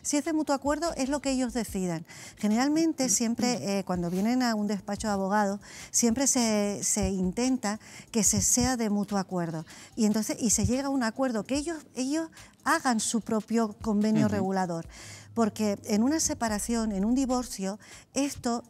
[SPEAKER 6] si es de mutuo acuerdo es lo que ellos decidan. Generalmente siempre cuando vienen a un despacho de abogados siempre se intenta que se sea de mutuo acuerdo y entonces se llega a un acuerdo que ellos hagan su propio convenio regulador. Porque en una separación, en un divorcio, esto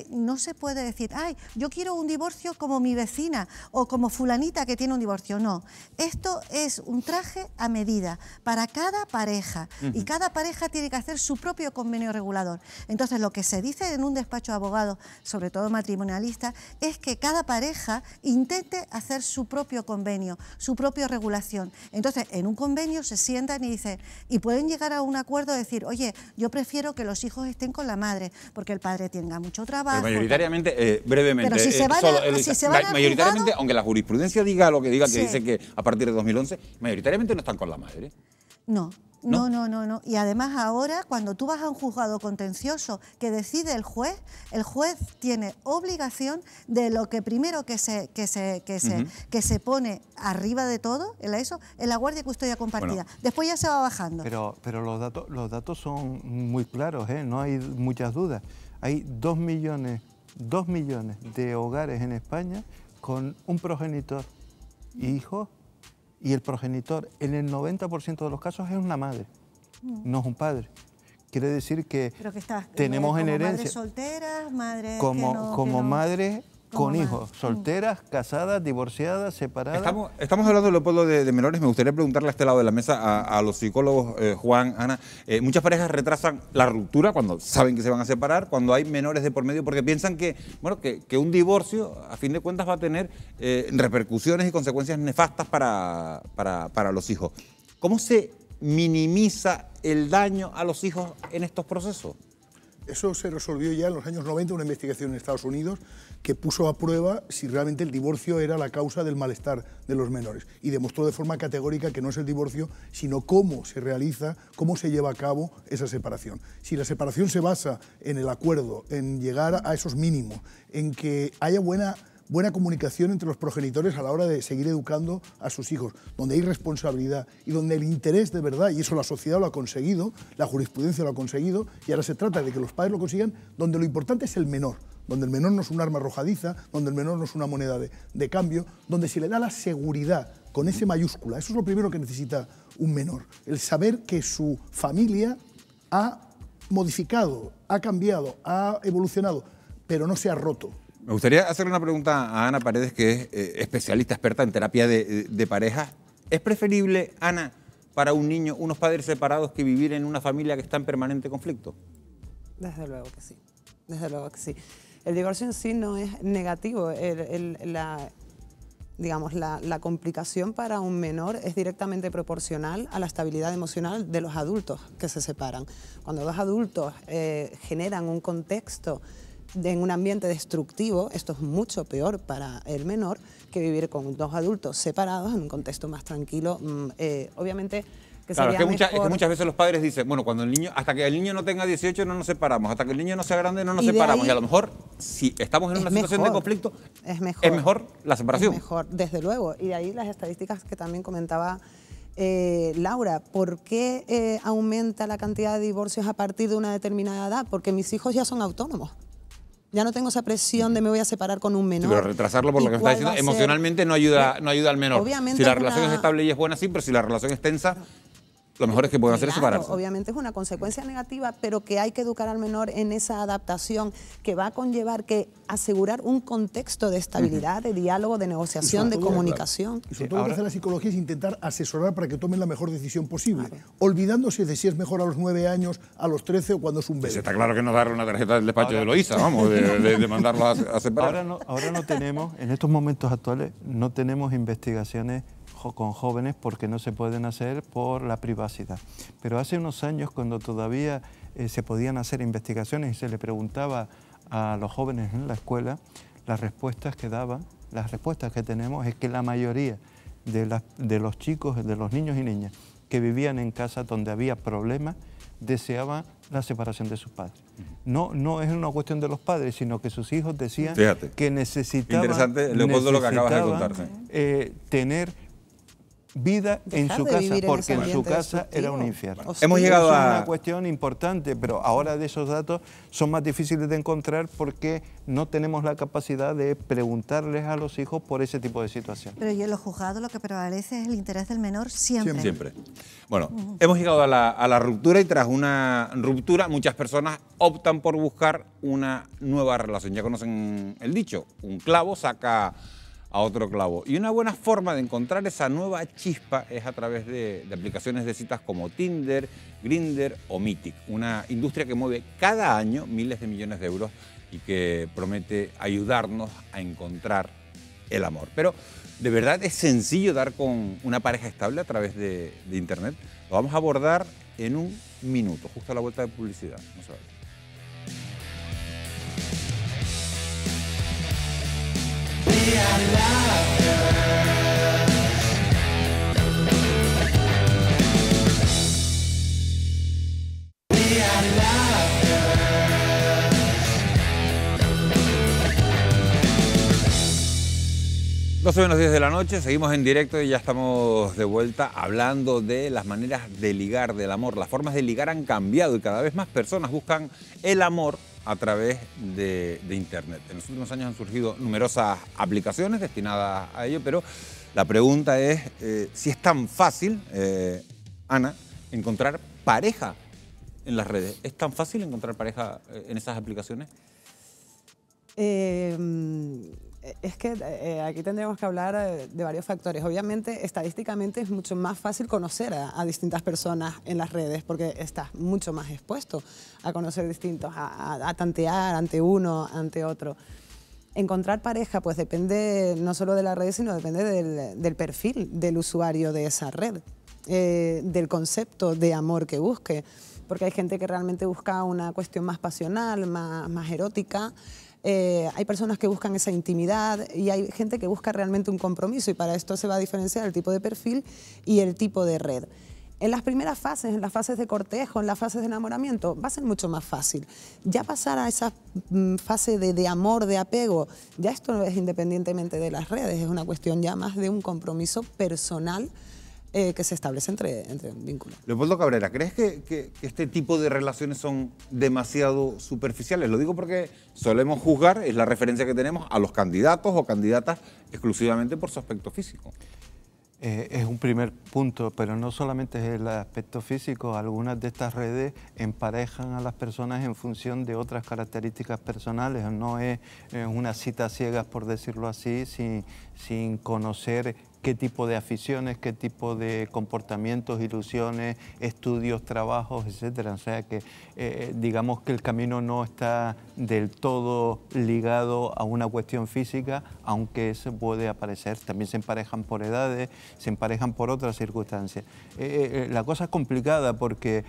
[SPEAKER 6] no se puede decir, ay, yo quiero un divorcio como mi vecina o como fulanita que tiene un divorcio. No, esto es un traje a medida para cada pareja y cada pareja tiene que hacer su propio convenio regulador. Entonces, lo que se dice en un despacho de abogados, sobre todo matrimonialista, es que cada pareja intente hacer su propio convenio, su propia regulación. Entonces, en un convenio se sientan y dicen, y pueden llegar a un acuerdo de decir, oye, yo prefiero que los hijos estén con la madre, porque el padre tenga mucho trabajo.
[SPEAKER 5] Pero mayoritariamente, brevemente,
[SPEAKER 6] pero si se van
[SPEAKER 5] mayoritariamente,
[SPEAKER 6] juzgado,
[SPEAKER 5] aunque la jurisprudencia diga lo que diga, que dice que a partir de 2011, mayoritariamente no están con la madre.
[SPEAKER 6] No. Y además ahora, cuando tú vas a un juzgado contencioso que decide el juez tiene obligación de lo que primero que se pone arriba de todo, en la guardia y custodia compartida. Bueno, después ya se va bajando.
[SPEAKER 7] Pero los datos son muy claros, no hay muchas dudas. Hay 2 millones de hogares en España con un progenitor y hijos. Y el progenitor, en el 90% de los casos, es una madre, no es un padre. Quiere decir que tenemos en herencia...
[SPEAKER 6] Madres solteras, madres
[SPEAKER 7] como madres con hijos, solteras, casadas, divorciadas, separadas.
[SPEAKER 5] Estamos hablando, Leopoldo, de menores. Me gustaría preguntarle a este lado de la mesa a los psicólogos, Juan, Ana. Muchas parejas retrasan la ruptura cuando saben que se van a separar, cuando hay menores de por medio, porque piensan que un divorcio, a fin de cuentas, va a tener repercusiones y consecuencias nefastas para los hijos. ¿Cómo se minimiza el daño a los hijos en estos procesos?
[SPEAKER 17] Eso se resolvió ya en los años 90, una investigación en Estados Unidos que puso a prueba si realmente el divorcio era la causa del malestar de los menores y demostró de forma categórica que no es el divorcio, sino cómo se realiza, cómo se lleva a cabo esa separación. Si la separación se basa en el acuerdo, en llegar a esos mínimos, en que haya buena comunicación entre los progenitores a la hora de seguir educando a sus hijos, donde hay responsabilidad y donde el interés de verdad, y eso la sociedad lo ha conseguido, la jurisprudencia lo ha conseguido, y ahora se trata de que los padres lo consigan, donde lo importante es el menor, donde el menor no es un arma arrojadiza, donde el menor no es una moneda de cambio, donde se le da la seguridad con S mayúscula. Eso es lo primero que necesita un menor, el saber que su familia ha modificado, ha cambiado, ha evolucionado, pero no se ha roto.
[SPEAKER 5] Me gustaría hacerle una pregunta a Ana Paredes, que es especialista, experta en terapia de pareja. ¿Es preferible, Ana, para un niño, unos padres separados que vivir en una familia que está en permanente conflicto?
[SPEAKER 16] Desde luego que sí, desde luego que sí. El divorcio en sí no es negativo, la complicación para un menor es directamente proporcional a la estabilidad emocional de los adultos que se separan. Cuando dos adultos generan un contexto en un ambiente destructivo, esto es mucho peor para el menor que vivir con dos adultos separados en un contexto más tranquilo. Obviamente que
[SPEAKER 5] claro,
[SPEAKER 16] sería
[SPEAKER 5] es que muchas veces los padres dicen, bueno, cuando el niño, hasta que el niño no tenga 18 no nos separamos, hasta que el niño no sea grande no nos separamos. Y a lo mejor, si estamos en una situación de conflicto, es mejor la separación.
[SPEAKER 16] Es mejor, desde luego. Y de ahí las estadísticas que también comentaba Laura, ¿por qué aumenta la cantidad de divorcios a partir de una determinada edad? Porque mis hijos ya son autónomos. Ya no tengo esa presión de me voy a separar con un menor.
[SPEAKER 5] Sí, pero retrasarlo, por lo que me está diciendo, emocionalmente no ayuda al menor.
[SPEAKER 16] Obviamente
[SPEAKER 5] si la relación es estable y es buena, sí, pero si la relación es tensa, lo mejor es que pueden hacer es separarse.
[SPEAKER 16] Obviamente es una consecuencia negativa, pero que hay que educar al menor en esa adaptación que va a conllevar que asegurar un contexto de estabilidad, de diálogo, de negociación, de comunicación.
[SPEAKER 17] Y sobre todo lo que hace la psicología es intentar asesorar para que tomen la mejor decisión posible, olvidándose de si es mejor a los 9 años, a los 13 o cuando es un bebé.
[SPEAKER 5] Pues está claro que no darle una tarjeta del despacho de Loíza, vamos, de mandarlo a separar.
[SPEAKER 7] Ahora no tenemos, en estos momentos actuales, no tenemos investigaciones con jóvenes porque no se pueden hacer por la privacidad. Pero hace unos años, cuando todavía se podían hacer investigaciones y se le preguntaba a los jóvenes en la escuela, las respuestas que daban, las respuestas que tenemos es que la mayoría de los chicos, de los niños y niñas que vivían en casas donde había problemas, deseaban la separación de sus padres. No es una cuestión de los padres, sino que sus hijos decían que necesitaban,
[SPEAKER 5] interesante, Leopoldo, lo que acabas de contarse.
[SPEAKER 7] Tener vida en su casa, porque en su casa era un infierno.
[SPEAKER 5] Hemos llegado
[SPEAKER 7] Eso
[SPEAKER 5] a...
[SPEAKER 7] es una cuestión importante, pero ahora de esos datos son más difíciles de encontrar porque no tenemos la capacidad de preguntarles a los hijos por ese tipo de situación.
[SPEAKER 6] Pero y en los juzgados lo que prevalece es el interés del menor siempre.
[SPEAKER 5] Siempre. Bueno, hemos llegado a la ruptura y tras una ruptura muchas personas optan por buscar una nueva relación. Ya conocen el dicho, un clavo saca a otro clavo. Y una buena forma de encontrar esa nueva chispa es a través de aplicaciones de citas como Tinder, Grindr o Mythic, una industria que mueve cada año miles de millones de euros y que promete ayudarnos a encontrar el amor. Pero, ¿de verdad es sencillo dar con una pareja estable a través de Internet? Lo vamos a abordar en un minuto, justo a la vuelta de publicidad. Vamos a ver. Dos menos 10 de la noche, seguimos en directo y ya estamos de vuelta hablando de las maneras de ligar, del amor. Las formas de ligar han cambiado y cada vez más personas buscan el amor a través de Internet. En los últimos años han surgido numerosas aplicaciones destinadas a ello, pero la pregunta es si es tan fácil, Ana, encontrar pareja en las redes. ¿Es tan fácil encontrar pareja en esas aplicaciones?
[SPEAKER 16] Es que aquí tendríamos que hablar de varios factores. Obviamente, estadísticamente es mucho más fácil conocer a distintas personas en las redes porque estás mucho más expuesto a conocer distintos, a tantear ante uno, ante otro. Encontrar pareja pues depende no solo de la red, sino depende del perfil del usuario de esa red, del concepto de amor que busque. Porque hay gente que realmente busca una cuestión más pasional, más erótica. Hay personas que buscan esa intimidad y hay gente que busca realmente un compromiso y para esto se va a diferenciar el tipo de perfil y el tipo de red. En las primeras fases, en las fases de cortejo, en las fases de enamoramiento, va a ser mucho más fácil. Ya pasar a esa fase de amor, de apego, ya esto es independientemente de las redes, es una cuestión ya más de un compromiso personal que se establece entre vínculos.
[SPEAKER 5] Leopoldo Cabrera, ¿crees que este tipo de relaciones son demasiado superficiales? Lo digo porque solemos juzgar, es la referencia que tenemos, a los candidatos o candidatas exclusivamente por su aspecto físico.
[SPEAKER 7] Es un primer punto, pero no solamente es el aspecto físico. Algunas de estas redes emparejan a las personas en función de otras características personales. No es una cita ciegas, por decirlo así, sin conocer qué tipo de aficiones, qué tipo de comportamientos, ilusiones, estudios, trabajos, etcétera. O sea que digamos que el camino no está del todo ligado a una cuestión física, aunque eso puede aparecer. También se emparejan por edades, se emparejan por otras circunstancias. La cosa es complicada porque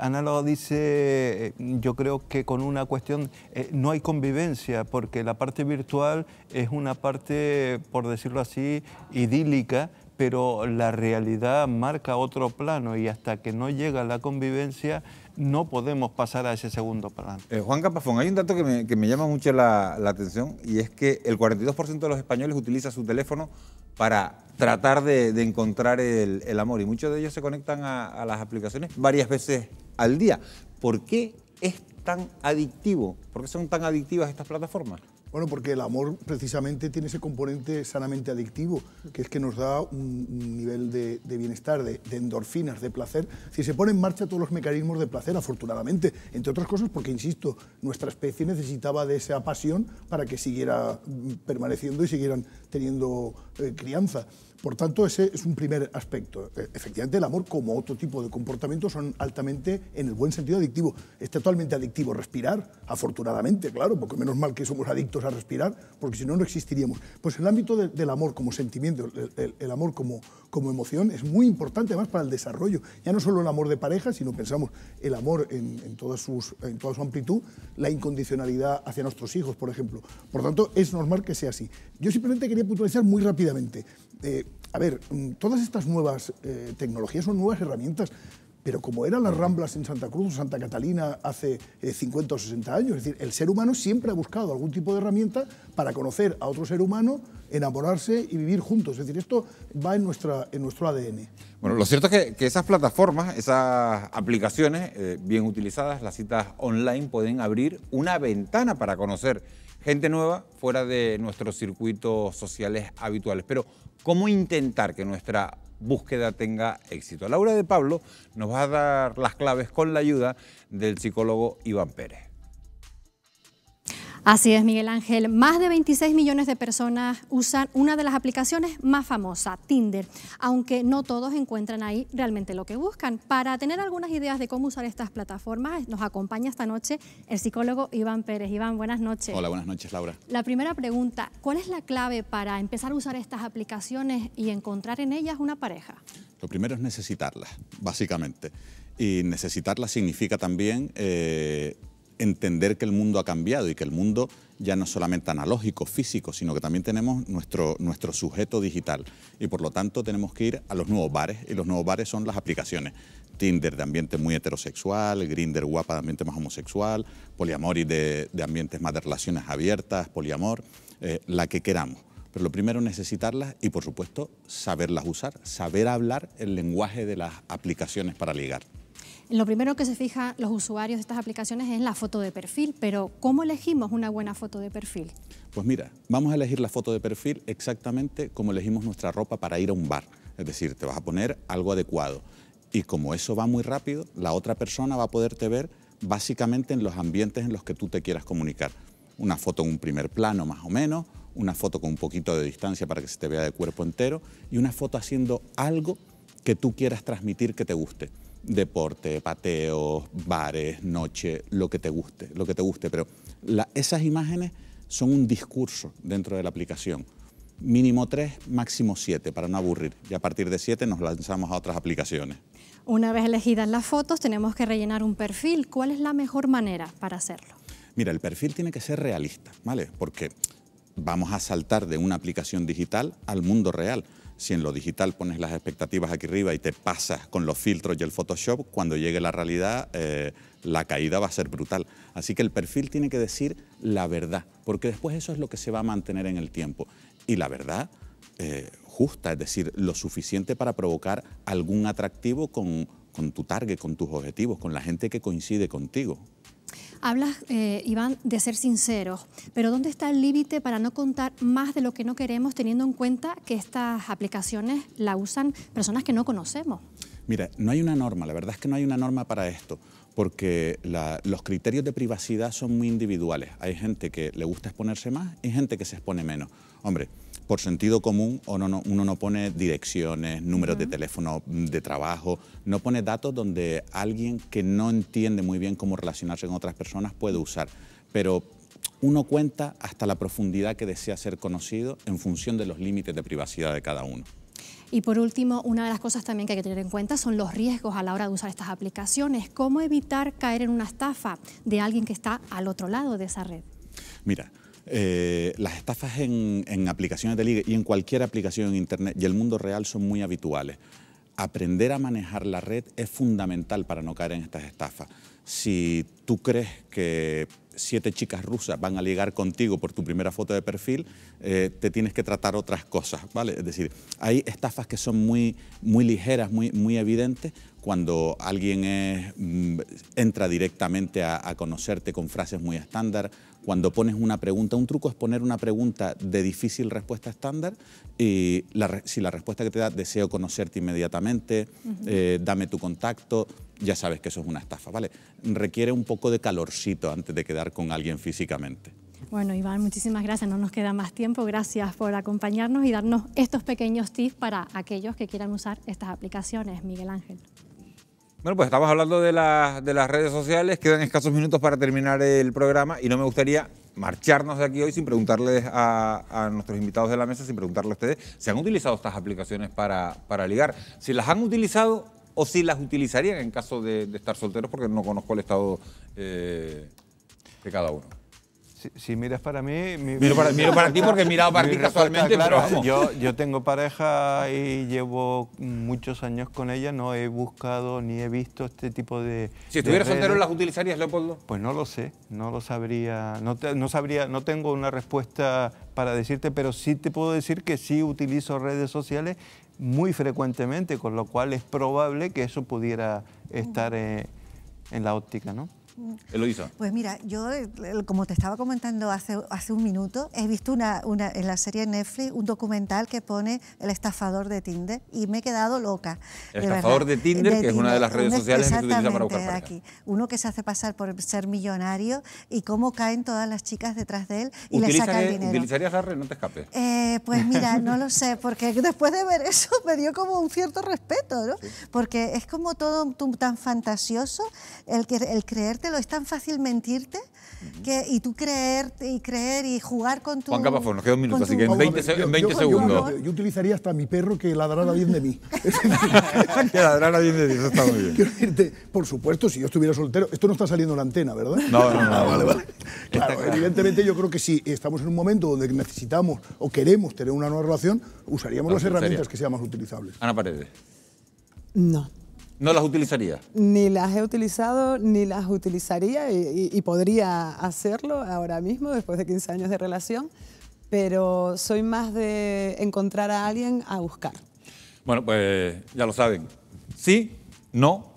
[SPEAKER 7] Ana lo dice, yo creo que con una cuestión, no hay convivencia, porque la parte virtual es una parte, por decirlo así, idílica, pero la realidad marca otro plano y hasta que no llega la convivencia no podemos pasar a ese segundo plano.
[SPEAKER 5] Juan Capafón, hay un dato que me llama mucho la atención y es que el 42% de los españoles utiliza su teléfono para tratar de encontrar el amor y muchos de ellos se conectan a las aplicaciones varias veces al día. ¿Por qué es tan adictivo? ¿Por qué son tan adictivas estas plataformas?
[SPEAKER 17] Bueno, porque el amor precisamente tiene ese componente sanamente adictivo, que es que nos da un nivel de bienestar, de endorfinas, de placer. Si se ponen en marcha todos los mecanismos de placer, afortunadamente, entre otras cosas porque, insisto, nuestra especie necesitaba de esa pasión para que siguiera permaneciendo y siguieran teniendo crianza. Por tanto, ese es un primer aspecto. Efectivamente, el amor, como otro tipo de comportamientos, son altamente, en el buen sentido, adictivo. Es totalmente adictivo respirar, afortunadamente, claro, porque menos mal que somos adictos a respirar, porque si no, no existiríamos. Pues en el ámbito del amor como sentimiento, el amor como emoción, es muy importante además para el desarrollo. Ya no solo el amor de pareja, sino pensamos el amor en toda su amplitud, la incondicionalidad hacia nuestros hijos, por ejemplo. Por tanto, es normal que sea así. Yo simplemente quería puntualizar muy rápidamente. A ver, todas estas nuevas tecnologías son nuevas herramientas, pero como eran las Ramblas en Santa Cruz o Santa Catalina hace 50 o 60 años. Es decir, el ser humano siempre ha buscado algún tipo de herramienta para conocer a otro ser humano, enamorarse y vivir juntos. Es decir, esto va en nuestro ADN.
[SPEAKER 5] Bueno, lo cierto es que esas plataformas, esas aplicaciones bien utilizadas, las citas online, pueden abrir una ventana para conocer gente nueva fuera de nuestros circuitos sociales habituales. Pero, ¿cómo intentar que nuestra búsqueda tenga éxito? Laura de Pablo nos va a dar las claves con la ayuda del psicólogo Iván Pérez.
[SPEAKER 2] Así es, Miguel Ángel. Más de 26 millones de personas usan una de las aplicaciones más famosas, Tinder, aunque no todos encuentran ahí realmente lo que buscan. Para tener algunas ideas de cómo usar estas plataformas, nos acompaña esta noche el psicólogo Iván Pérez. Iván, buenas noches.
[SPEAKER 10] Hola, buenas noches, Laura.
[SPEAKER 2] La primera pregunta, ¿cuál es la clave para empezar a usar estas aplicaciones y encontrar en ellas una pareja?
[SPEAKER 10] Lo primero es necesitarlas, básicamente. Y necesitarlas significa también entender que el mundo ha cambiado y que el mundo ya no es solamente analógico, físico, sino que también tenemos nuestro sujeto digital. Y por lo tanto tenemos que ir a los nuevos bares, y los nuevos bares son las aplicaciones. Tinder de ambiente muy heterosexual, Grindr guapa de ambiente más homosexual, Poliamor y de ambientes más de relaciones abiertas, poliamor, la que queramos. Pero lo primero es necesitarlas y, por supuesto, saberlas usar, saber hablar el lenguaje de las aplicaciones para ligar.
[SPEAKER 2] Lo primero que se fijan los usuarios de estas aplicaciones es la foto de perfil, pero ¿cómo elegimos una buena foto de perfil?
[SPEAKER 10] Pues mira, vamos a elegir la foto de perfil exactamente como elegimos nuestra ropa para ir a un bar. Es decir, te vas a poner algo adecuado. Y como eso va muy rápido, la otra persona va a poderte ver básicamente en los ambientes en los que tú te quieras comunicar. Una foto en un primer plano más o menos, una foto con un poquito de distancia para que se te vea de cuerpo entero y una foto haciendo algo que tú quieras transmitir que te guste. Deporte, pateos, bares, noche, lo que te guste, pero esas imágenes son un discurso dentro de la aplicación. Mínimo 3, máximo 7 para no aburrir, y a partir de 7 nos lanzamos a otras aplicaciones.
[SPEAKER 2] Una vez elegidas las fotos tenemos que rellenar un perfil. ¿Cuál es la mejor manera para hacerlo?
[SPEAKER 10] Mira, el perfil tiene que ser realista, ¿vale? Porque vamos a saltar de una aplicación digital al mundo real. Si en lo digital pones las expectativas aquí arriba y te pasas con los filtros y el Photoshop, cuando llegue la realidad, la caída va a ser brutal. Así que el perfil tiene que decir la verdad, porque después eso es lo que se va a mantener en el tiempo. Y la verdad justa, es decir, lo suficiente para provocar algún atractivo con tu target, con tus objetivos, con la gente que coincide contigo.
[SPEAKER 2] Hablas, Iván, de ser sinceros, pero ¿dónde está el límite para no contar más de lo que no queremos, teniendo en cuenta que estas aplicaciones la usan personas que no conocemos?
[SPEAKER 10] Mira, no hay una norma, la verdad es que no hay una norma para esto, porque los criterios de privacidad son muy individuales. Hay gente que le gusta exponerse más y gente que se expone menos. Hombre, por sentido común uno no pone direcciones, números de teléfono de trabajo, no pone datos donde alguien que no entiende muy bien cómo relacionarse con otras personas puede usar. Pero uno cuenta hasta la profundidad que desea ser conocido en función de los límites de privacidad de cada uno.
[SPEAKER 2] Y por último, una de las cosas también que hay que tener en cuenta son los riesgos a la hora de usar estas aplicaciones. ¿Cómo evitar caer en una estafa de alguien que está al otro lado de esa red?
[SPEAKER 10] Mira, las estafas en aplicaciones de ligue y en cualquier aplicación en Internet y el mundo real son muy habituales. Aprender a manejar la red es fundamental para no caer en estas estafas. Si tú crees que 7 chicas rusas van a ligar contigo por tu primera foto de perfil, te tienes que tratar otras cosas, ¿vale? Es decir, hay estafas que son muy ligeras, muy evidentes, cuando alguien entra directamente a conocerte con frases muy estándar, cuando pones una pregunta. Un truco es poner una pregunta de difícil respuesta estándar y si la respuesta que te da, deseo conocerte inmediatamente, dame tu contacto, ya sabes que eso es una estafa, ¿vale? Requiere un poco de calorcito antes de quedar con alguien físicamente.
[SPEAKER 2] Bueno, Iván, muchísimas gracias, no nos queda más tiempo. Gracias por acompañarnos y darnos estos pequeños tips para aquellos que quieran usar estas aplicaciones. Miguel Ángel.
[SPEAKER 5] Bueno, pues estamos hablando de las redes sociales, quedan escasos minutos para terminar el programa y no me gustaría marcharnos de aquí hoy sin preguntarles a nuestros invitados de la mesa, sin preguntarles a ustedes si han utilizado estas aplicaciones para ligar, si las han utilizado o si las utilizarían en caso de estar solteros, porque no conozco el estado de cada uno.
[SPEAKER 7] Si miras para mí...
[SPEAKER 5] Miro para ti porque he mirado para ti casualmente,
[SPEAKER 7] claro,
[SPEAKER 5] pero vamos.
[SPEAKER 7] yo tengo pareja y llevo muchos años con ella, no he buscado ni he visto este tipo de...
[SPEAKER 5] Si estuvieras soltero, ¿las utilizarías, Leopoldo?
[SPEAKER 7] Pues no lo sé, no lo sabría, no tengo una respuesta para decirte, pero sí te puedo decir que sí utilizo redes sociales muy frecuentemente, con lo cual es probable que eso pudiera estar en la óptica, ¿no?
[SPEAKER 5] Eloísa.
[SPEAKER 6] Pues mira, yo, como te estaba comentando hace un minuto, he visto en la serie Netflix un documental que pone El estafador de Tinder y me he quedado loca.
[SPEAKER 5] El estafador de Tinder, que es una de las redes sociales que se utiliza para buscar pareja.
[SPEAKER 6] Aquí. Uno que se hace pasar por ser millonario y cómo caen todas las chicas detrás de él y le sacan dinero.
[SPEAKER 5] ¿Utilizarías la red? No te escapes.
[SPEAKER 6] Pues mira, no lo sé, porque después de ver eso me dio como un cierto respeto, ¿no? Sí. Porque es como todo tan fantasioso, el creerte. Es tan fácil mentirte y tú creer y jugar con tu...
[SPEAKER 5] Juan Capafón, nos queda un minuto, así que en 20 segundos.
[SPEAKER 17] Yo utilizaría hasta mi perro que ladrara bien de mí.
[SPEAKER 5] Que ladrara bien de ti, eso está muy bien.
[SPEAKER 17] Quiero decirte, por supuesto, si yo estuviera soltero, esto no está saliendo en la antena, ¿verdad?
[SPEAKER 5] No.
[SPEAKER 17] Vale. Claro, evidentemente yo creo que si estamos en un momento donde necesitamos o queremos tener una nueva relación, usaríamos las herramientas que sean más utilizables.
[SPEAKER 5] Ana Paredes.
[SPEAKER 16] No.
[SPEAKER 5] ¿No las utilizaría?
[SPEAKER 16] Ni las he utilizado, ni las utilizaría y podría hacerlo ahora mismo, después de 15 años de relación, pero soy más de encontrar a alguien a buscar.
[SPEAKER 5] Bueno, pues ya lo saben. Sí, no.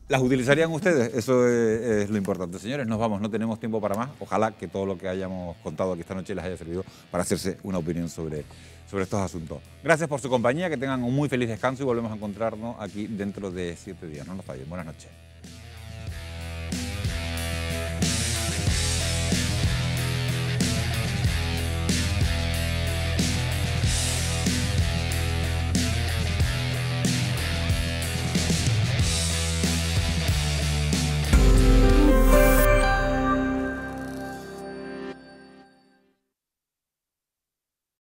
[SPEAKER 5] ¿Las utilizarían ustedes? Eso es lo importante. Señores, nos vamos, no tenemos tiempo para más. Ojalá que todo lo que hayamos contado aquí esta noche les haya servido para hacerse una opinión sobre estos asuntos. Gracias por su compañía, que tengan un muy feliz descanso y volvemos a encontrarnos aquí dentro de 7 días. No nos fallen. Buenas noches.